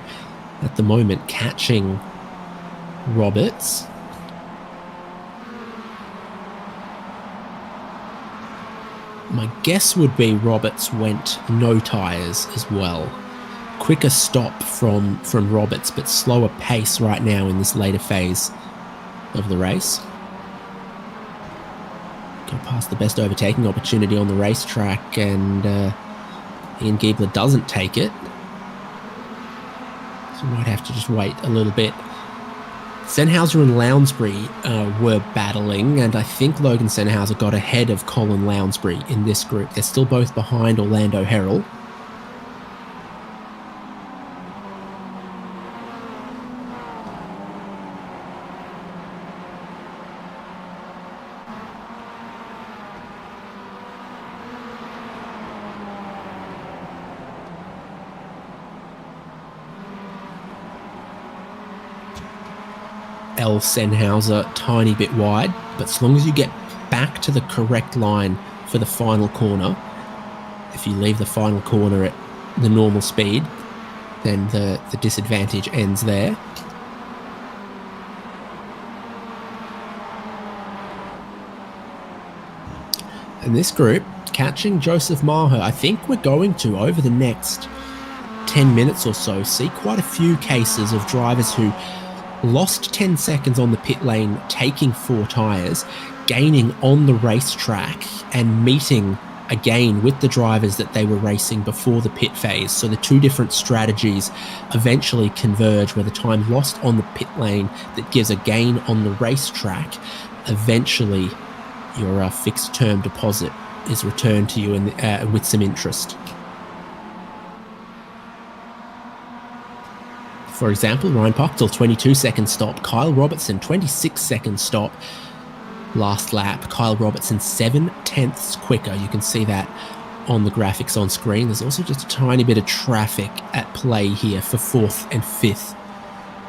at the moment, catching Roberts. My guess would be Roberts went no tyres as well. Quicker stop from Roberts, but slower pace right now in this later phase of the race. Go past the best overtaking opportunity on the racetrack, and Ian Giebler doesn't take it. So we might have to just wait a little bit. Sennhauser and Lounsbury were battling, and I think Logan Sennhauser got ahead of Colin Lounsbury in this group. They're still both behind Orlando Herald. L. Sennhauser, tiny bit wide, but as long as you get back to the correct line for the final corner, if you leave the final corner at the normal speed, then the disadvantage ends there. And this group, catching Joseph Maher, I think we're going to, over the next 10 minutes or so, see quite a few cases of drivers who lost 10 seconds on the pit lane, taking 4 tyres, gaining on the racetrack and meeting again with the drivers that they were racing before the pit phase. So the two different strategies eventually converge, where the time lost on the pit lane that gives a gain on the racetrack, eventually your fixed term deposit is returned to you with some interest. For example, Ryan Puchtel, 22-second stop. Kyle Robertson, 26-second stop. Last lap, Kyle Robertson 7/10 quicker. You can see that on the graphics on screen. There's also just a tiny bit of traffic at play here for 4th and 5th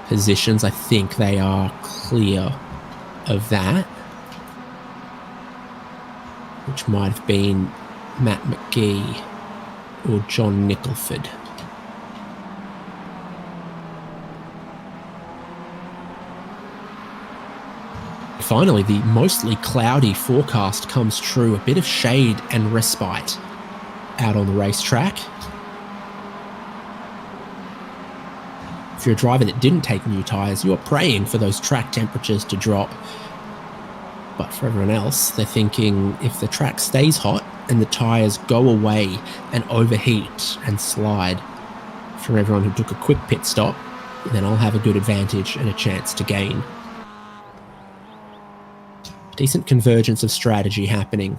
positions. I think they are clear of that, which might have been Matt McGee or John Nicholford. Finally, the mostly cloudy forecast comes true. A bit of shade and respite out on the racetrack. If you're a driver that didn't take new tyres, you're praying for those track temperatures to drop. But for everyone else, they're thinking if the track stays hot and the tyres go away and overheat and slide, for everyone who took a quick pit stop, then I'll have a good advantage and a chance to gain. Decent convergence of strategy happening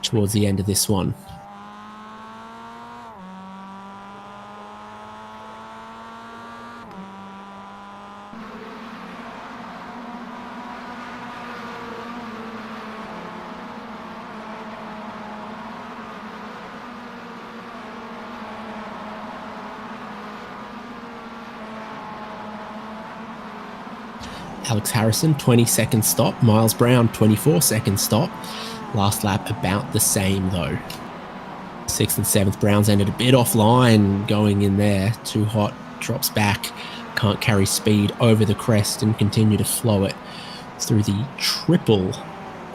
towards the end of this one. Alex Harrison, 20-second stop. Miles Brown, 24-second stop. Last lap about the same though. 6th and 7th, Brown's ended a bit offline going in there. Too hot, drops back. Can't carry speed over the crest and continue to flow it through the triple,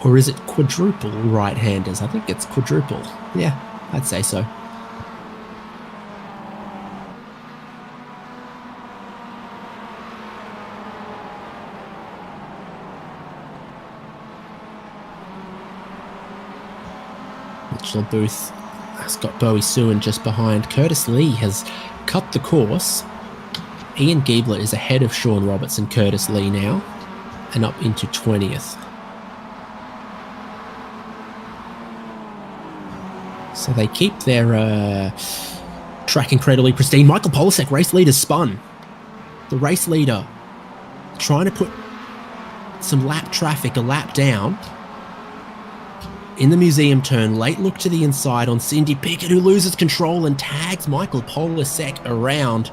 or is it quadruple right-handers? I think it's quadruple. Yeah, I'd say so. Mitchell Booth has got Bowie Suin just behind. Curtis Lee has cut the course. Ian Giebler is ahead of Sean Roberts and Curtis Lee now, and up into 20th. So they keep their track incredibly pristine. Michael Polasek, race leader, spun. The race leader trying to put some lap traffic a lap down. In the museum turn, late look to the inside on Cindy Pickett, who loses control and tags Michael Polasek around.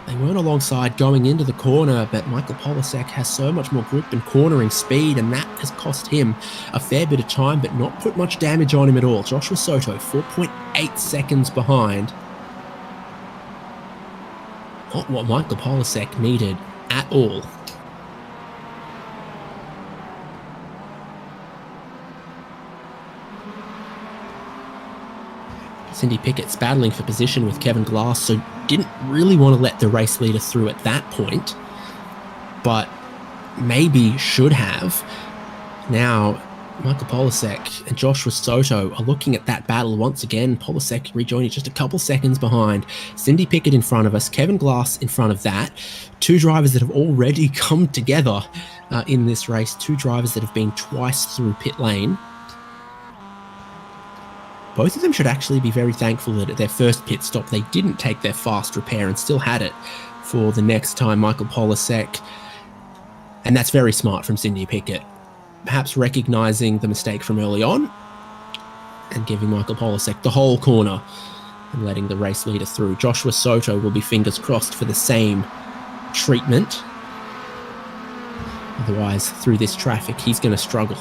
They weren't alongside going into the corner, but Michael Polasek has so much more grip and cornering speed, and that has cost him a fair bit of time, but not put much damage on him at all. Joshua Soto, 4.8 seconds behind. Not what Michael Polasek needed at all. Cindy Pickett's battling for position with Kevin Glass, so didn't really want to let the race leader through at that point, but maybe should have. Now, Michael Polasek and Joshua Soto are looking at that battle once again. Polasek rejoining just a couple seconds behind. Cindy Pickett in front of us, Kevin Glass in front of that. Two drivers that have already come together in this race. Two drivers that have been twice through pit lane. Both of them should actually be very thankful that at their first pit stop they didn't take their fast repair and still had it for the next time. Michael Polasek, and that's very smart from Cindy Pickett, perhaps recognising the mistake from early on and giving Michael Polasek the whole corner and letting the race leader through. Joshua Soto will be fingers crossed for the same treatment. Otherwise, through this traffic, he's going to struggle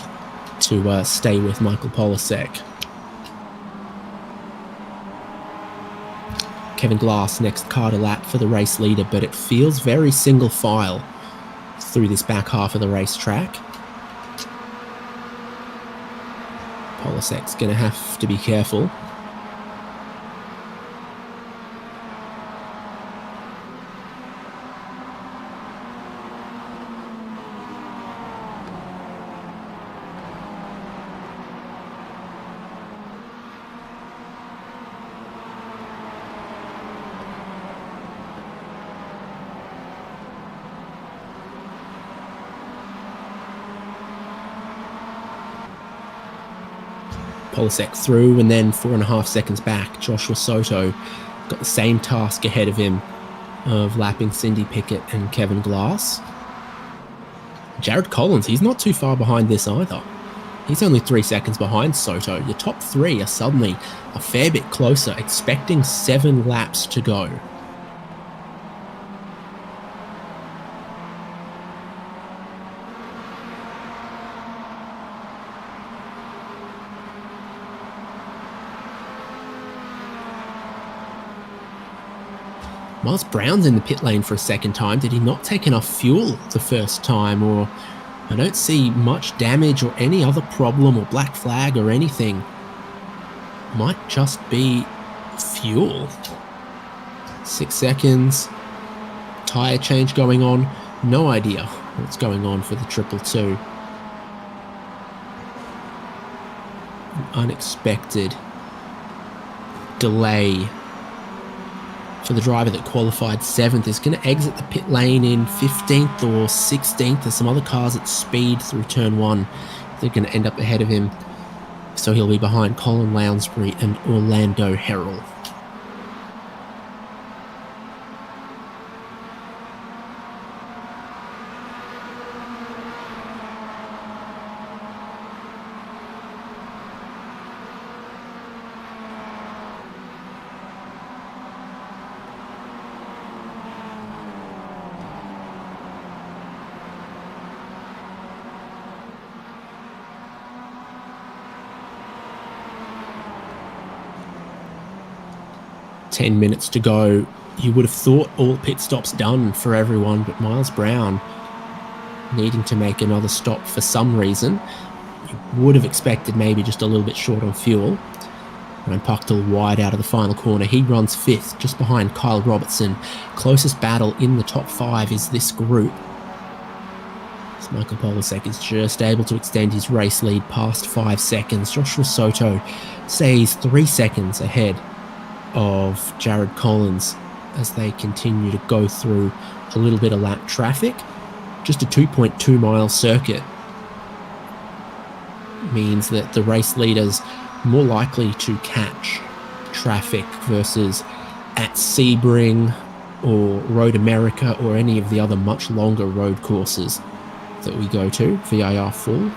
to stay with Michael Polasek. Kevin Glass, next car to lap for the race leader, but it feels very single file through this back half of the racetrack. Polasek's going to have to be careful. Polasek through, and then 4.5 seconds back, Joshua Soto got the same task ahead of him of lapping Cindy Pickett and Kevin Glass. Jared Collins, he's not too far behind this either. He's only 3 seconds behind Soto. Your top three are suddenly a fair bit closer, expecting 7 laps to go. Miles Brown's in the pit lane for a second time. Did he not take enough fuel the first time? Or I don't see much damage or any other problem or black flag or anything. Might just be fuel. 6 seconds. Tire change going on. No idea what's going on for the 222. An unexpected delay for the driver that qualified 7th is going to exit the pit lane in 15th or 16th. There's some other cars at speed through turn 1. They're going to end up ahead of him. So he'll be behind Colin Lounsbury and Orlando Harrell. Ten minutes to go. You would have thought all pit stops done for everyone, but Miles Brown needing to make another stop for some reason. You would have expected maybe just a little bit short on fuel. And Pucktel wide out of the final corner. He runs 5th, just behind Kyle Robertson. Closest battle in the top 5 is this group. As Michael Polasek is just able to extend his race lead past 5 seconds. Joshua Soto stays 3 seconds ahead of Jared Collins as they continue to go through a little bit of lap traffic. Just a 2.2 mile circuit means that the race leaders more likely to catch traffic versus at Sebring or Road America or any of the other much longer road courses that we go to, VIR full.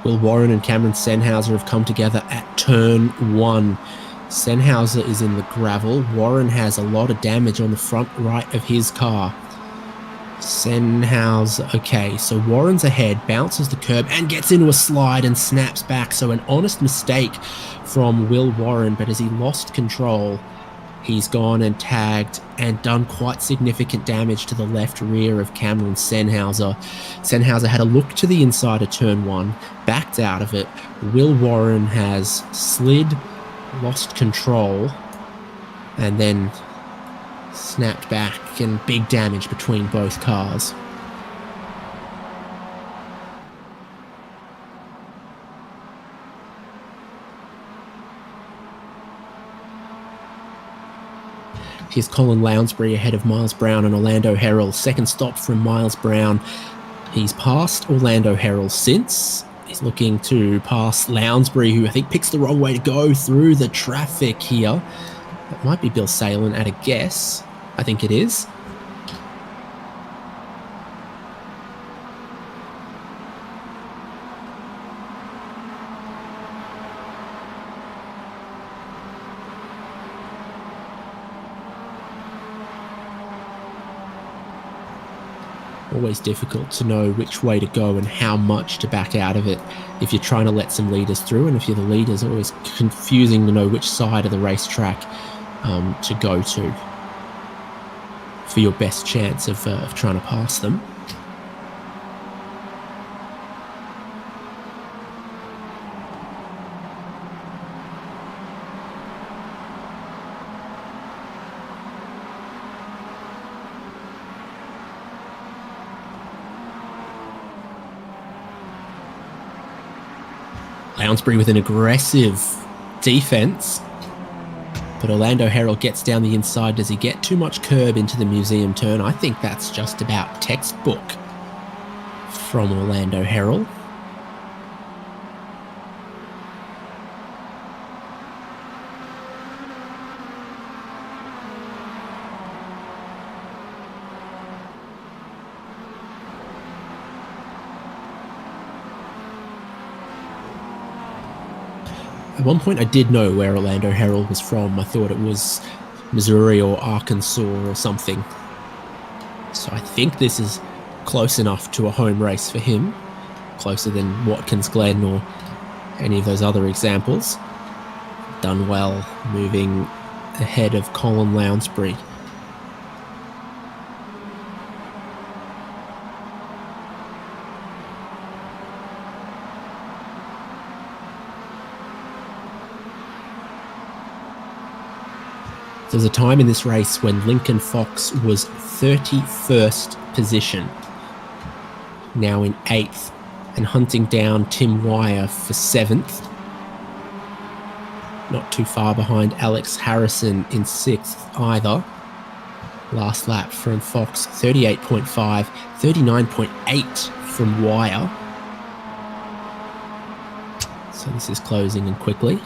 Will Warren and Cameron Sennhauser have come together at turn 1. Sennhauser is in the gravel. Warren has a lot of damage on the front right of his car. Sennhauser, okay, so Warren's ahead, bounces the curb and gets into a slide and snaps back. So an honest mistake from Will Warren, but as he lost control, he's gone and tagged and done quite significant damage to the left rear of Cameron Sennhauser. Sennhauser had a look to the inside of turn 1, backed out of it. Will Warren has slid, lost control, and then snapped back, and big damage between both cars. Here's Colin Lounsbury ahead of Miles Brown and Orlando Harrell. Second stop from Miles Brown. He's passed Orlando Harrell since. He's looking to pass Lounsbury, who I think picks the wrong way to go through the traffic here. That might be Bill Salen at a guess. I think it is. Always difficult to know which way to go and how much to back out of it if you're trying to let some leaders through, and if you're the leaders, always confusing to know which side of the racetrack to go to for your best chance of trying to pass them. Lounsbury with an aggressive defense. But Orlando Herald gets down the inside. Does he get too much curb into the museum turn? I think that's just about textbook from Orlando Herald. At one point, I did know where Orlando Herald was from. I thought it was Missouri or Arkansas or something. So I think this is close enough to a home race for him. Closer than Watkins Glen or any of those other examples. Done well, moving ahead of Colin Lounsbury. There's a time in this race when Lincoln Fox was 31st position, now in 8th, and hunting down Tim Wire for 7th. Not too far behind Alex Harrison in 6th either. Last lap from Fox, 38.5, 39.8 from Wire. So this is closing in quickly.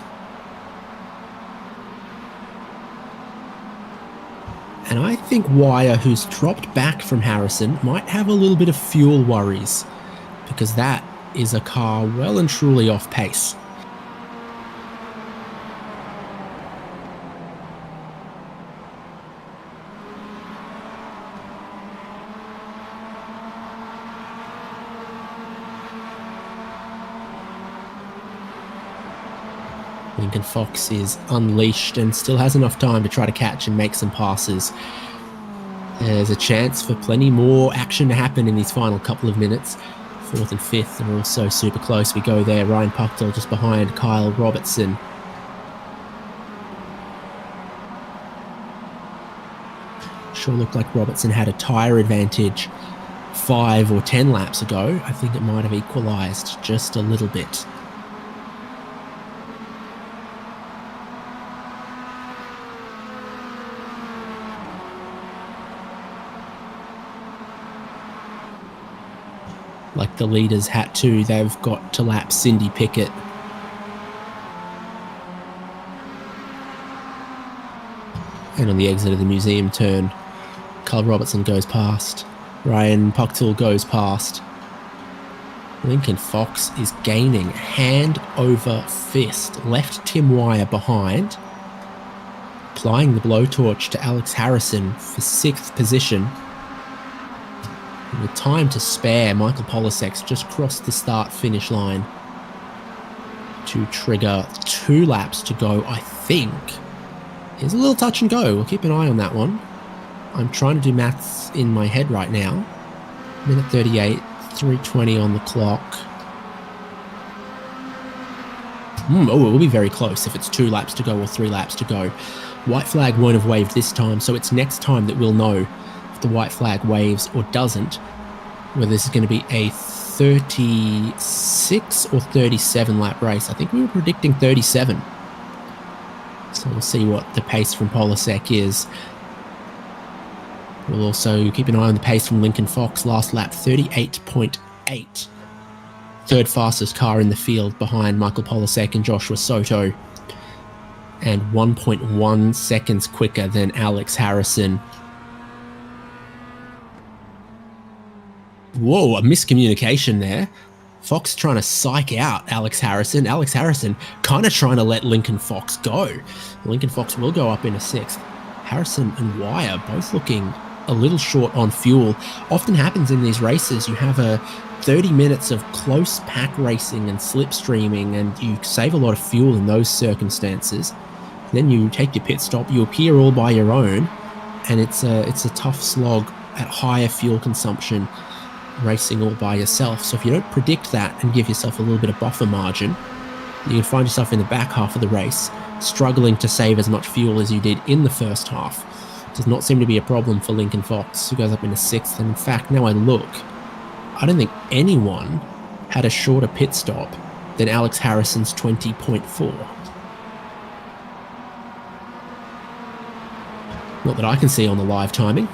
And I think Wire, who's dropped back from Harrison, might have a little bit of fuel worries, because that is a car well and truly off pace. Lincoln Fox is unleashed and still has enough time to try to catch and make some passes. There's a chance for plenty more action to happen in these final couple of minutes. 4th and 5th are also super close. We go there. Ryan Puckdell just behind Kyle Robertson. Sure looked like Robertson had a tyre advantage 5 or 10 laps ago. I think it might have equalised just a little bit. Like the leaders had to, they've got to lap Cindy Pickett. And on the exit of the museum turn, Kyle Robertson goes past. Ryan Puckdell goes past. Lincoln Fox is gaining hand over fist. Left Tim Wire behind. Applying the blowtorch to Alex Harrison for 6th position. With time to spare, Michael Polisek's just crossed the start-finish line to trigger 2 laps to go, I think. Here's a little touch and go. We'll keep an eye on that one. I'm trying to do maths in my head right now. Minute 38, 3:20 on the clock. Oh, it will be very close if it's 2 laps to go or 3 laps to go. White flag won't have waved this time, so it's next time that we'll know the white flag waves or doesn't, whether this is going to be a 36 or 37 lap race. I think we were predicting 37. So we'll see what the pace from Polasek is. We'll also keep an eye on the pace from Lincoln Fox. Last lap, 38.8. Third fastest car in the field behind Michael Polasek and Joshua Soto. And 1.1 seconds quicker than Alex Harrison. Whoa, a miscommunication there. Fox trying to psych out Alex Harrison. Alex Harrison kind of trying to let Lincoln Fox go. Lincoln Fox will go up in a 6th. Harrison and Wire both looking a little short on fuel. Often happens in these races. You have a 30 minutes of close pack racing and slipstreaming, and you save a lot of fuel in those circumstances. Then you take your pit stop, you appear all by your own, and it's a tough slog at higher fuel consumption, racing all by yourself. So if you don't predict that and give yourself a little bit of buffer margin, you can find yourself in the back half of the race struggling to save as much fuel as you did in the first half. Does not seem to be a problem for Lincoln Fox, who goes up in a 6th. And in fact, now I look, I don't think anyone had a shorter pit stop than Alex Harrison's 20.4. Not that I can see on the live timing.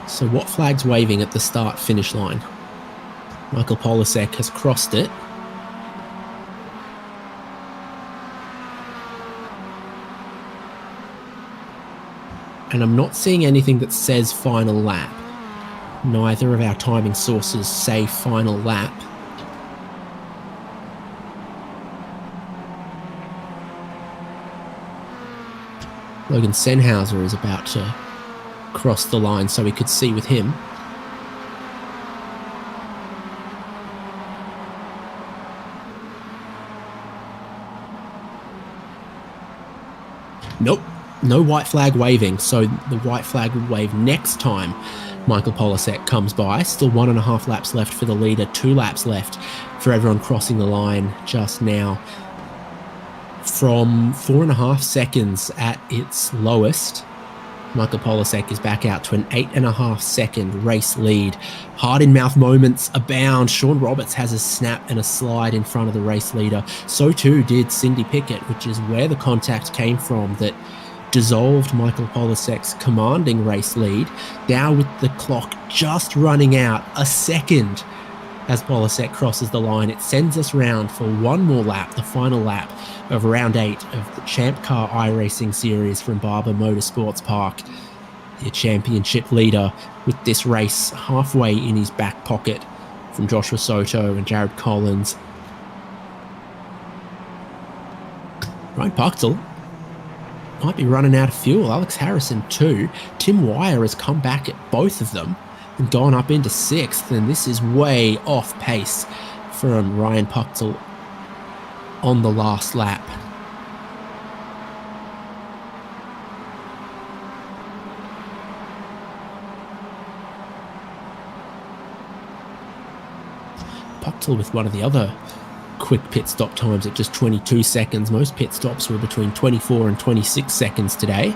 So what flag's waving at the start-finish line? Michael Polasek has crossed it. And I'm not seeing anything that says final lap. Neither of our timing sources say final lap. Logan Sennhauser is about to cross the line so we could see with him. Nope, no white flag waving, so the white flag will wave next time Michael Polasek comes by. Still 1.5 laps left for the leader, 2 laps left for everyone crossing the line just now. From 4.5 seconds at its lowest, Michael Polasek is back out to an 8.5 second race lead. Heart-in-mouth moments abound. Sean Roberts has a snap and a slide in front of the race leader. So too did Cindy Pickett, which is where the contact came from that dissolved Michael Polasek's commanding race lead. Now with the clock just running out a second as Polasek crosses the line, it sends us round for one more lap, the final lap of round 8 of the ChampCar iRacing series from Barber Motorsports Park. The championship leader with this race halfway in his back pocket from Joshua Soto and Jared Collins. Ryan Puchtel might be running out of fuel. Alex Harrison too. Tim Wire has come back at both of them and gone up into 6th, and this is way off pace from Ryan Puchtel on the last lap. Puchtel with one of the other quick pit stop times at just 22 seconds. Most pit stops were between 24 and 26 seconds today.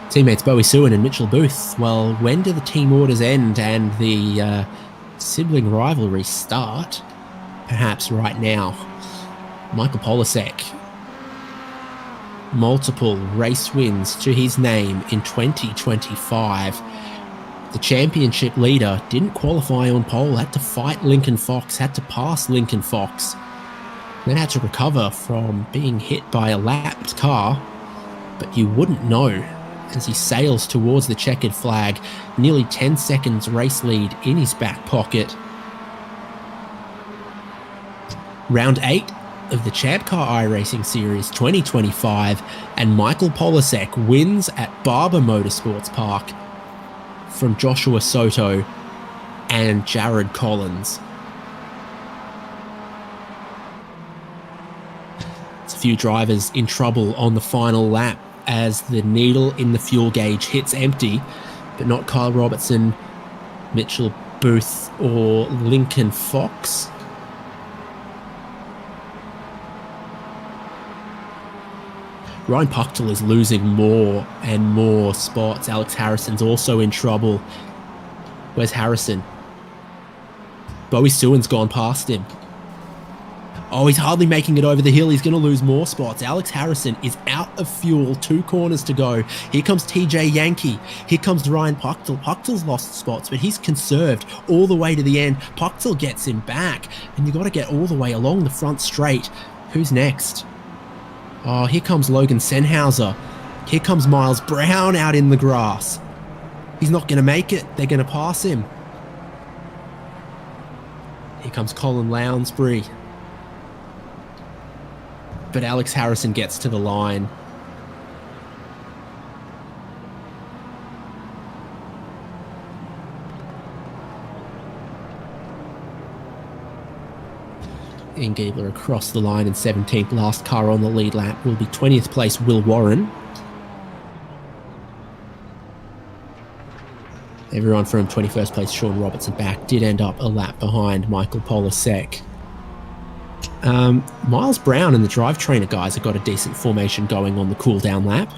Teammates Bowie Sewin and Mitchell Booth, well, when do the team orders end and the sibling rivalry start? Perhaps right now. Michael Polasek, multiple race wins to his name in 2025. The championship leader didn't qualify on pole, had to fight Lincoln Fox, had to pass Lincoln Fox, then had to recover from being hit by a lapped car, but you wouldn't know as he sails towards the checkered flag, nearly 10 seconds race lead in his back pocket. Round 8 of the ChampCar iRacing Series 2025, and Michael Polasek wins at Barber Motorsports Park from Joshua Soto and Jared Collins. It's a few drivers in trouble on the final lap as the needle in the fuel gauge hits empty, but not Kyle Robertson, Mitchell Booth, or Lincoln Fox. Ryan Puchtel is losing more and more spots. Alex Harrison's also in trouble. Where's Harrison? Bowie Sewin's gone past him. Oh, he's hardly making it over the hill. He's going to lose more spots. Alex Harrison is out of fuel. 2 corners to go. Here comes TJ Yankee. Here comes Ryan Puchtel. Puchtel's lost spots, but he's conserved all the way to the end. Puchtel gets him back, and you've got to get all the way along the front straight. Who's next? Oh, here comes Logan Sennhauser. Here comes Miles Brown out in the grass. He's not going to make it. They're going to pass him. Here comes Colin Lounsbury. But Alex Harrison gets to the line. Ian Giebler across the line in 17th. Last car on the lead lap will be 20th place Will Warren. Everyone from 21st place Sean Robertson back did end up a lap behind Michael Polasek. Miles Brown and the drive trainer guys have got a decent formation going on the cool down lap.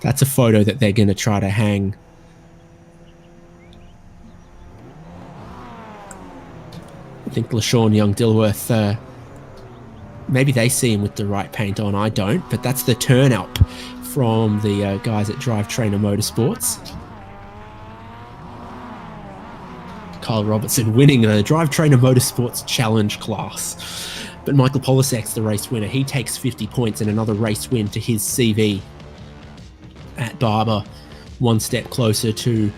That's a photo that they're going to try to hang I think LaShawn Young-Dilworth, maybe they see him with the right paint on. I don't, but that's the turn up from the guys at Drive Trainer Motorsports. Kyle Robertson winning the Drive Trainer Motorsports Challenge class. But Michael Polisek's the race winner. He takes 50 points and another race win to his CV at Barber, one step closer to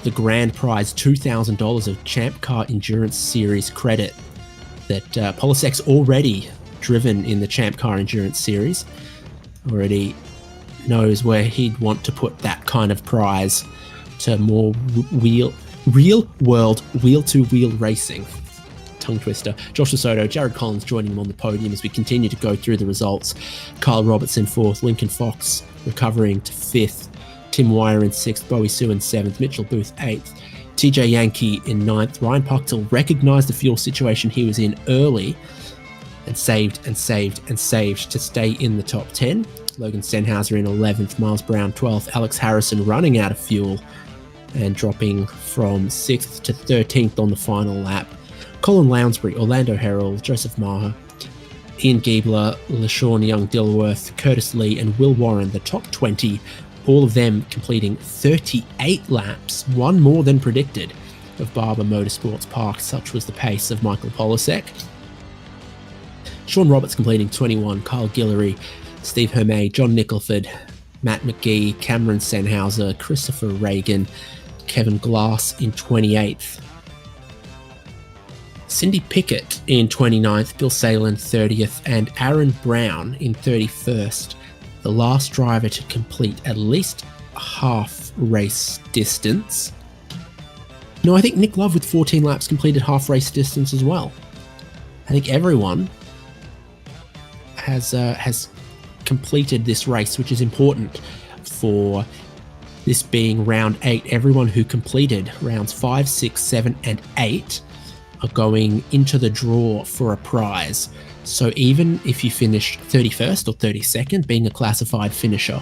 the grand prize $2,000 of ChampCar Endurance Series credit that Polisek's already driven in the ChampCar Endurance Series. Already knows where he'd want to put that kind of prize to more real-world wheel-to-wheel racing. Tongue twister. Josh Soto, Jared Collins joining him on the podium as we continue to go through the results. Kyle Robertson 4th, Lincoln Fox recovering to 5th, Tim Wire in 6th, Bowie Sue in 7th, Mitchell Booth 8th, TJ Yankee in 9th. Ryan Puchtel recognised the fuel situation he was in early and saved to stay in the top 10. Logan Stenhauser in 11th, Miles Brown 12th, Alex Harrison running out of fuel and dropping from 6th to 13th on the final lap. Colin Lounsbury, Orlando Herald, Joseph Maher, Ian Giebler, LaShawn Young-Dilworth, Curtis Lee and Will Warren, the top 20, all of them completing 38 laps, one more than predicted, of Barber Motorsports Park. Such was the pace of Michael Polisek. Sean Roberts completing 21, Kyle Guillory, Steve Hermé, John Nicholford, Matt McGee, Cameron Senhauser, Christopher Reagan, Kevin Glass in 28th. Cindy Pickett in 29th, Bill Salen 30th, and Aaron Brown in 31st. The last driver to complete at least half race distance. No, I think Nick Love with 14 laps completed half race distance as well. I think everyone has completed this race, which is important for this being round 8. Everyone who completed rounds 5, 6, 7, and 8 are going into the draw for a prize. So even if you finished 31st or 32nd, being a classified finisher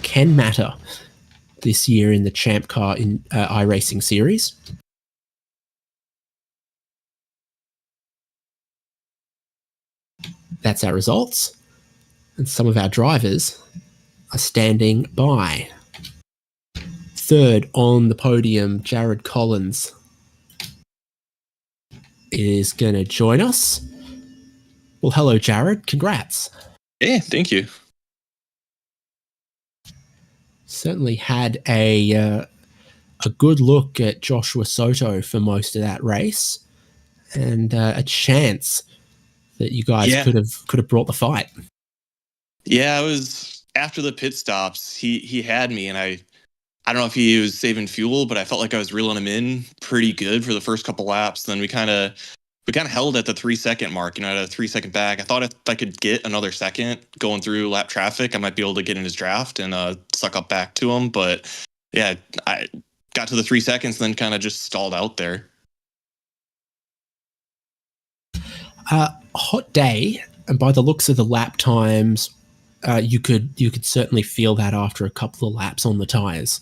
can matter this year in the ChampCar in iRacing series. That's our results. And some of our drivers are standing by. 3rd on the podium, Jared Collins is going to join us. Well, hello, Jared. Congrats. Hey, thank you. Certainly had a good look at Joshua Soto for most of that race, and a chance that you guys could have brought the fight. Yeah, it was after the pit stops. He had me, and I don't know if he was saving fuel, but I felt like I was reeling him in pretty good for the first couple laps. Then we kind of held at the 3-second mark, at a 3-second back. I thought if I could get another second going through lap traffic, I might be able to get in his draft and suck up back to him. But yeah, I got to the 3 seconds, then kind of just stalled out there. Hot day, and by the looks of the lap times, you could certainly feel that after a couple of laps on the tires.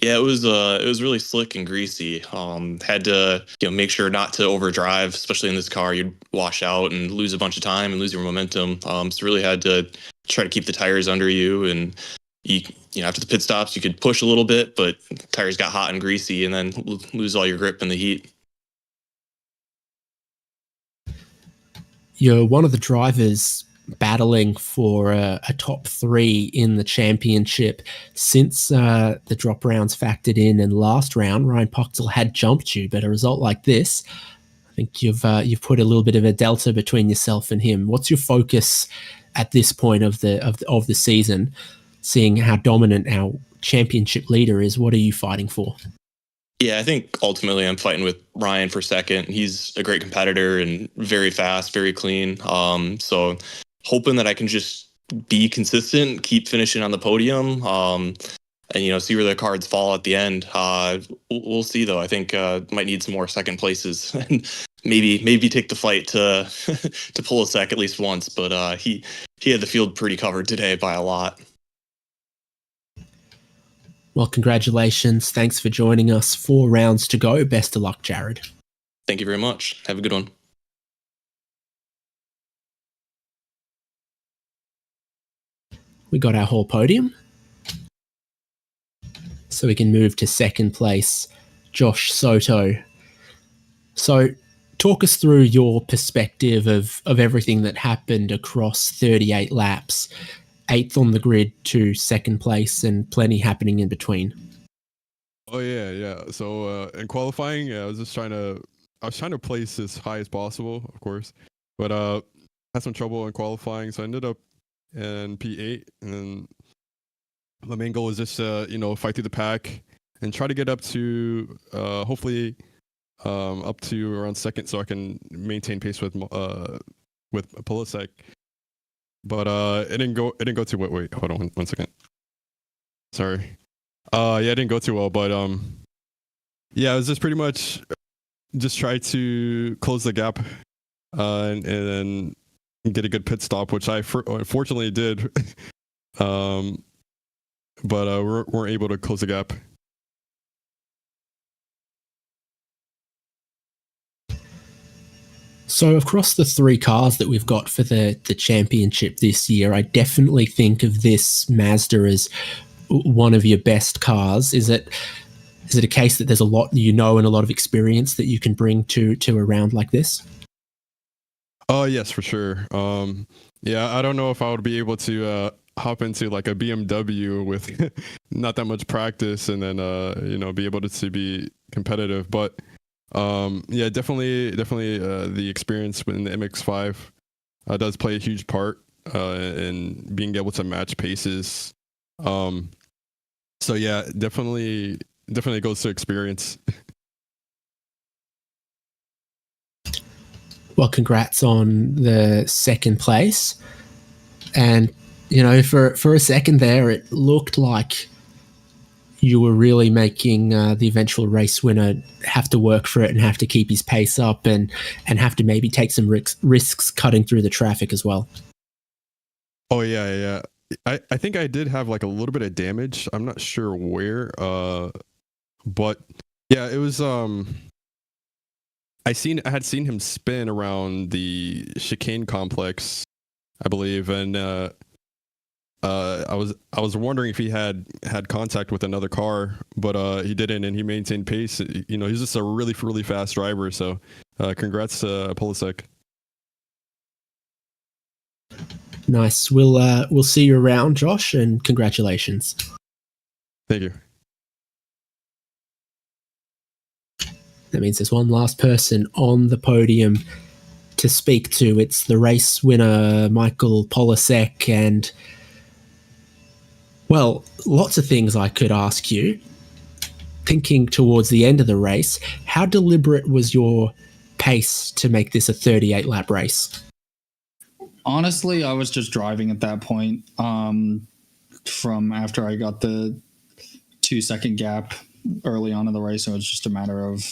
Yeah, it was really slick and greasy. Had to make sure not to overdrive, especially in this car. You'd wash out and lose a bunch of time and lose your momentum. So really had to try to keep the tires under you. And you after the pit stops, you could push a little bit, but tires got hot and greasy, and then lose all your grip in the heat. You're one of the drivers battling for a top 3 in the championship since the drop rounds factored in, and last round Ryan Puchtel had jumped you, but a result like this, I think you've put a little bit of a delta between yourself and him. What's your focus at this point of the season, seeing how dominant our championship leader is? What are you fighting for? Yeah, I think ultimately I'm fighting with Ryan for second. He's a great competitor and very fast, very clean. So hoping that I can just be consistent, keep finishing on the podium, and see where the cards fall at the end. We'll see though. I think might need some more second places and maybe take the fight to to pull a sec at least once. But he had the field pretty covered today by a lot. Well, congratulations. Thanks for joining us. 4 rounds to go. Best of luck, Jared. Thank you very much. Have a good one. We got our whole podium. So we can move to second place, Josh Soto. So talk us through your perspective of everything that happened across 38 laps, 8th on the grid to second place, and plenty happening in between. Oh yeah. So in qualifying, I was trying to place as high as possible, of course, but had some trouble in qualifying, so I ended up in P8, and then the main goal was just fight through the pack and try to get up to hopefully up to around second, so I can maintain pace with Polisek. But it didn't go too well. Wait, hold on one second. Sorry. Yeah, it didn't go too well, but yeah, it was just pretty much just try to close the gap and then get a good pit stop, which I unfortunately did. But we weren't able to close the gap. So across the 3 cars that we've got for the championship this year, I definitely think of this Mazda as one of your best cars. Is it a case that there's a lot and a lot of experience that you can bring to a round like this? Oh yes, for sure. Yeah, I don't know if I would be able to hop into like a BMW with not that much practice and then be able to be competitive. But yeah, definitely the experience in the MX-5 does play a huge part in being able to match paces. So yeah, definitely goes to experience. Well, congrats on the second place. And, for a second there, it looked like you were really making the eventual race winner have to work for it and have to keep his pace up and have to maybe take some risks cutting through the traffic as well. Oh, yeah. I think I did have like a little bit of damage. I'm not sure where, but yeah, it was, I had seen him spin around the chicane complex, I believe, and I was wondering if he had contact with another car, but he didn't, and he maintained pace. He's just a really fast driver. So, congrats to Polisek. Nice. We'll see you around, Josh, and congratulations. Thank you. That means there's one last person on the podium to speak to. It's the race winner, Michael Polisek, and, well, lots of things I could ask you. Thinking towards the end of the race, how deliberate was your pace to make this a 38-lap race? Honestly, I was just driving at that point. From after I got the 2-second gap early on in the race, so it's just a matter of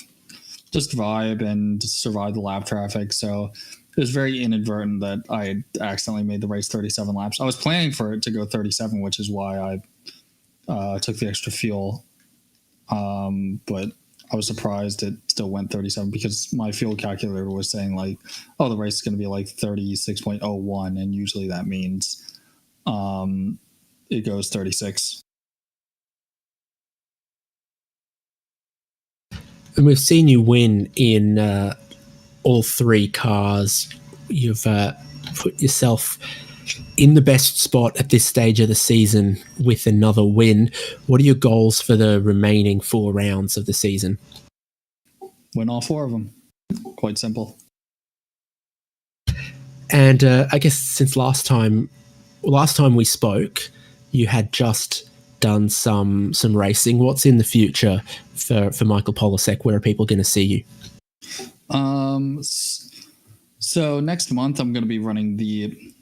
just vibe and survive the lap traffic. So it was very inadvertent that I had accidentally made the race 37 laps. I was planning for it to go 37, which is why I took the extra fuel. But I was surprised it still went 37 because my fuel calculator was saying like, oh, the race is going to be like 36.01. And usually that means it goes 36. And we've seen you win in all 3 cars. You've put yourself in the best spot at this stage of the season with another win. What are your goals for the remaining 4 rounds of the season? Win all 4 of them. Quite simple. And I guess since last time we spoke, you had just done some racing. What's in the future for Michael Polisek? Where are people going to see you? So next month I'm going to be running the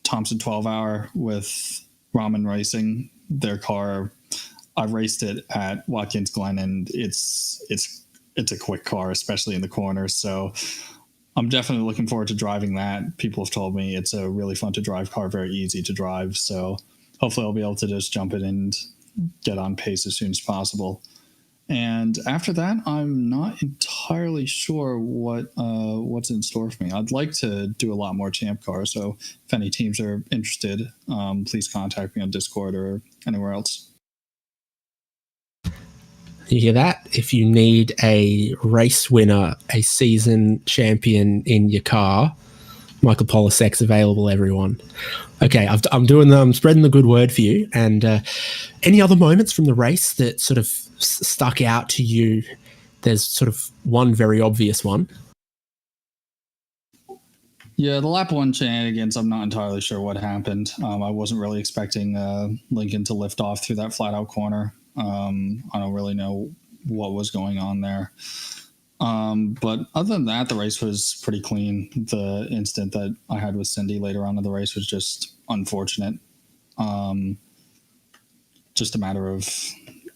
Thompson 12-hour with Ramen Racing. Their car, I raced it at Watkins Glen, and it's a quick car, especially in the corners. So I'm definitely looking forward to driving that. People have told me it's a really fun to drive car, very easy to drive. So hopefully I'll be able to just jump it and get on pace as soon as possible. And after that, I'm not entirely entirely sure what's in store for me. I'd like to do a lot more ChampCar, so if any teams are interested, please contact me on Discord or anywhere else. You hear that? If you need a race winner, a season champion in your car, Michael Polisek's available, everyone. Okay, I'm spreading the good word for you. And any other moments from the race that sort of stuck out to you? There's sort of one very obvious one. Yeah, the lap 1 shenanigans, I'm not entirely sure what happened. I wasn't really expecting Lincoln to lift off through that flat-out corner. I don't really know what was going on there. But other than that, the race was pretty clean. The incident that I had with Cindy later on in the race was just unfortunate. Just a matter of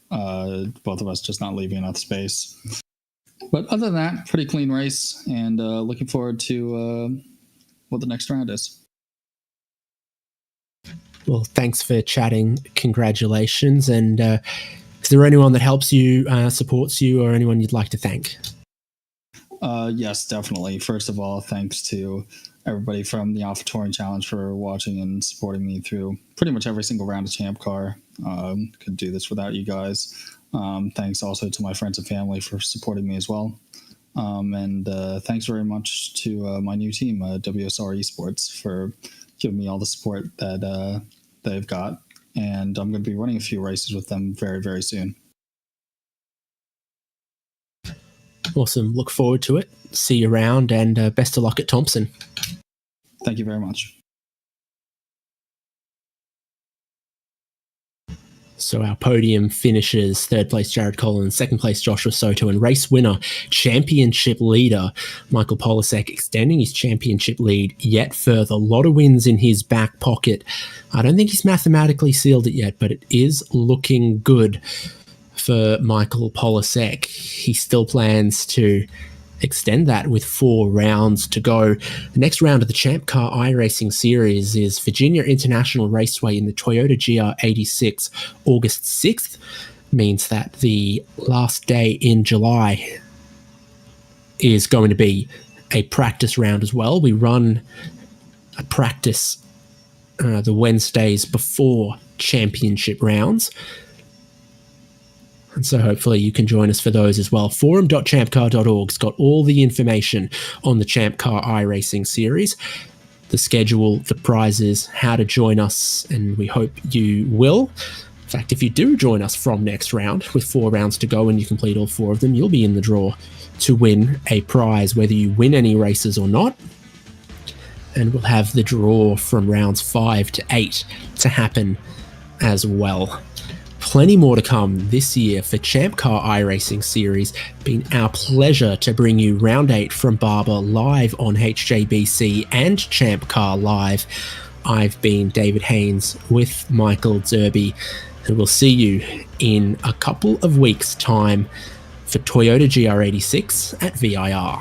both of us just not leaving enough space. But other than that, pretty clean race, and looking forward to what the next round is. Well, thanks for chatting. Congratulations. And is there anyone that helps you, supports you, or anyone you'd like to thank? Yes, definitely. First of all, thanks to everybody from the Alpha Touring Challenge for watching and supporting me through pretty much every single round of ChampCar. Couldn't do this without you guys. Thanks also to my friends and family for supporting me as well. And thanks very much to my new team, WSR Esports, for giving me all the support that they've got. And I'm going to be running a few races with them very, very soon. Awesome. Look forward to it. See you around, and best of luck at Thompson. Thank you very much. So our podium finishes: third place Jared Collins, second place Joshua Soto, and race winner, championship leader Michael Polisek, extending his championship lead yet further. A lot of wins in his back pocket. I don't think he's mathematically sealed it yet, but it is looking good for Michael Polisek. He still plans to extend that with 4 rounds to go. The next round of the ChampCar iRacing series is Virginia International Raceway in the Toyota GR86, August 6th. Means that the last day in July is going to be a practice round as well. We run a practice the Wednesdays before championship rounds. And so hopefully you can join us for those as well. Forum.champcar.org's got all the information on the ChampCar iRacing series, the schedule, the prizes, how to join us, and we hope you will. In fact, if you do join us from next round with 4 rounds to go and you complete all 4 of them, you'll be in the draw to win a prize, whether you win any races or not. And we'll have the draw from rounds 5 to 8 to happen as well. Plenty more to come this year for ChampCar iRacing series. Been our pleasure to bring you round 8 from Barber live on HJBC and ChampCar Live. I've been David Haynes with Michael Derby, and we'll see you in a couple of weeks' time for Toyota GR86 at VIR.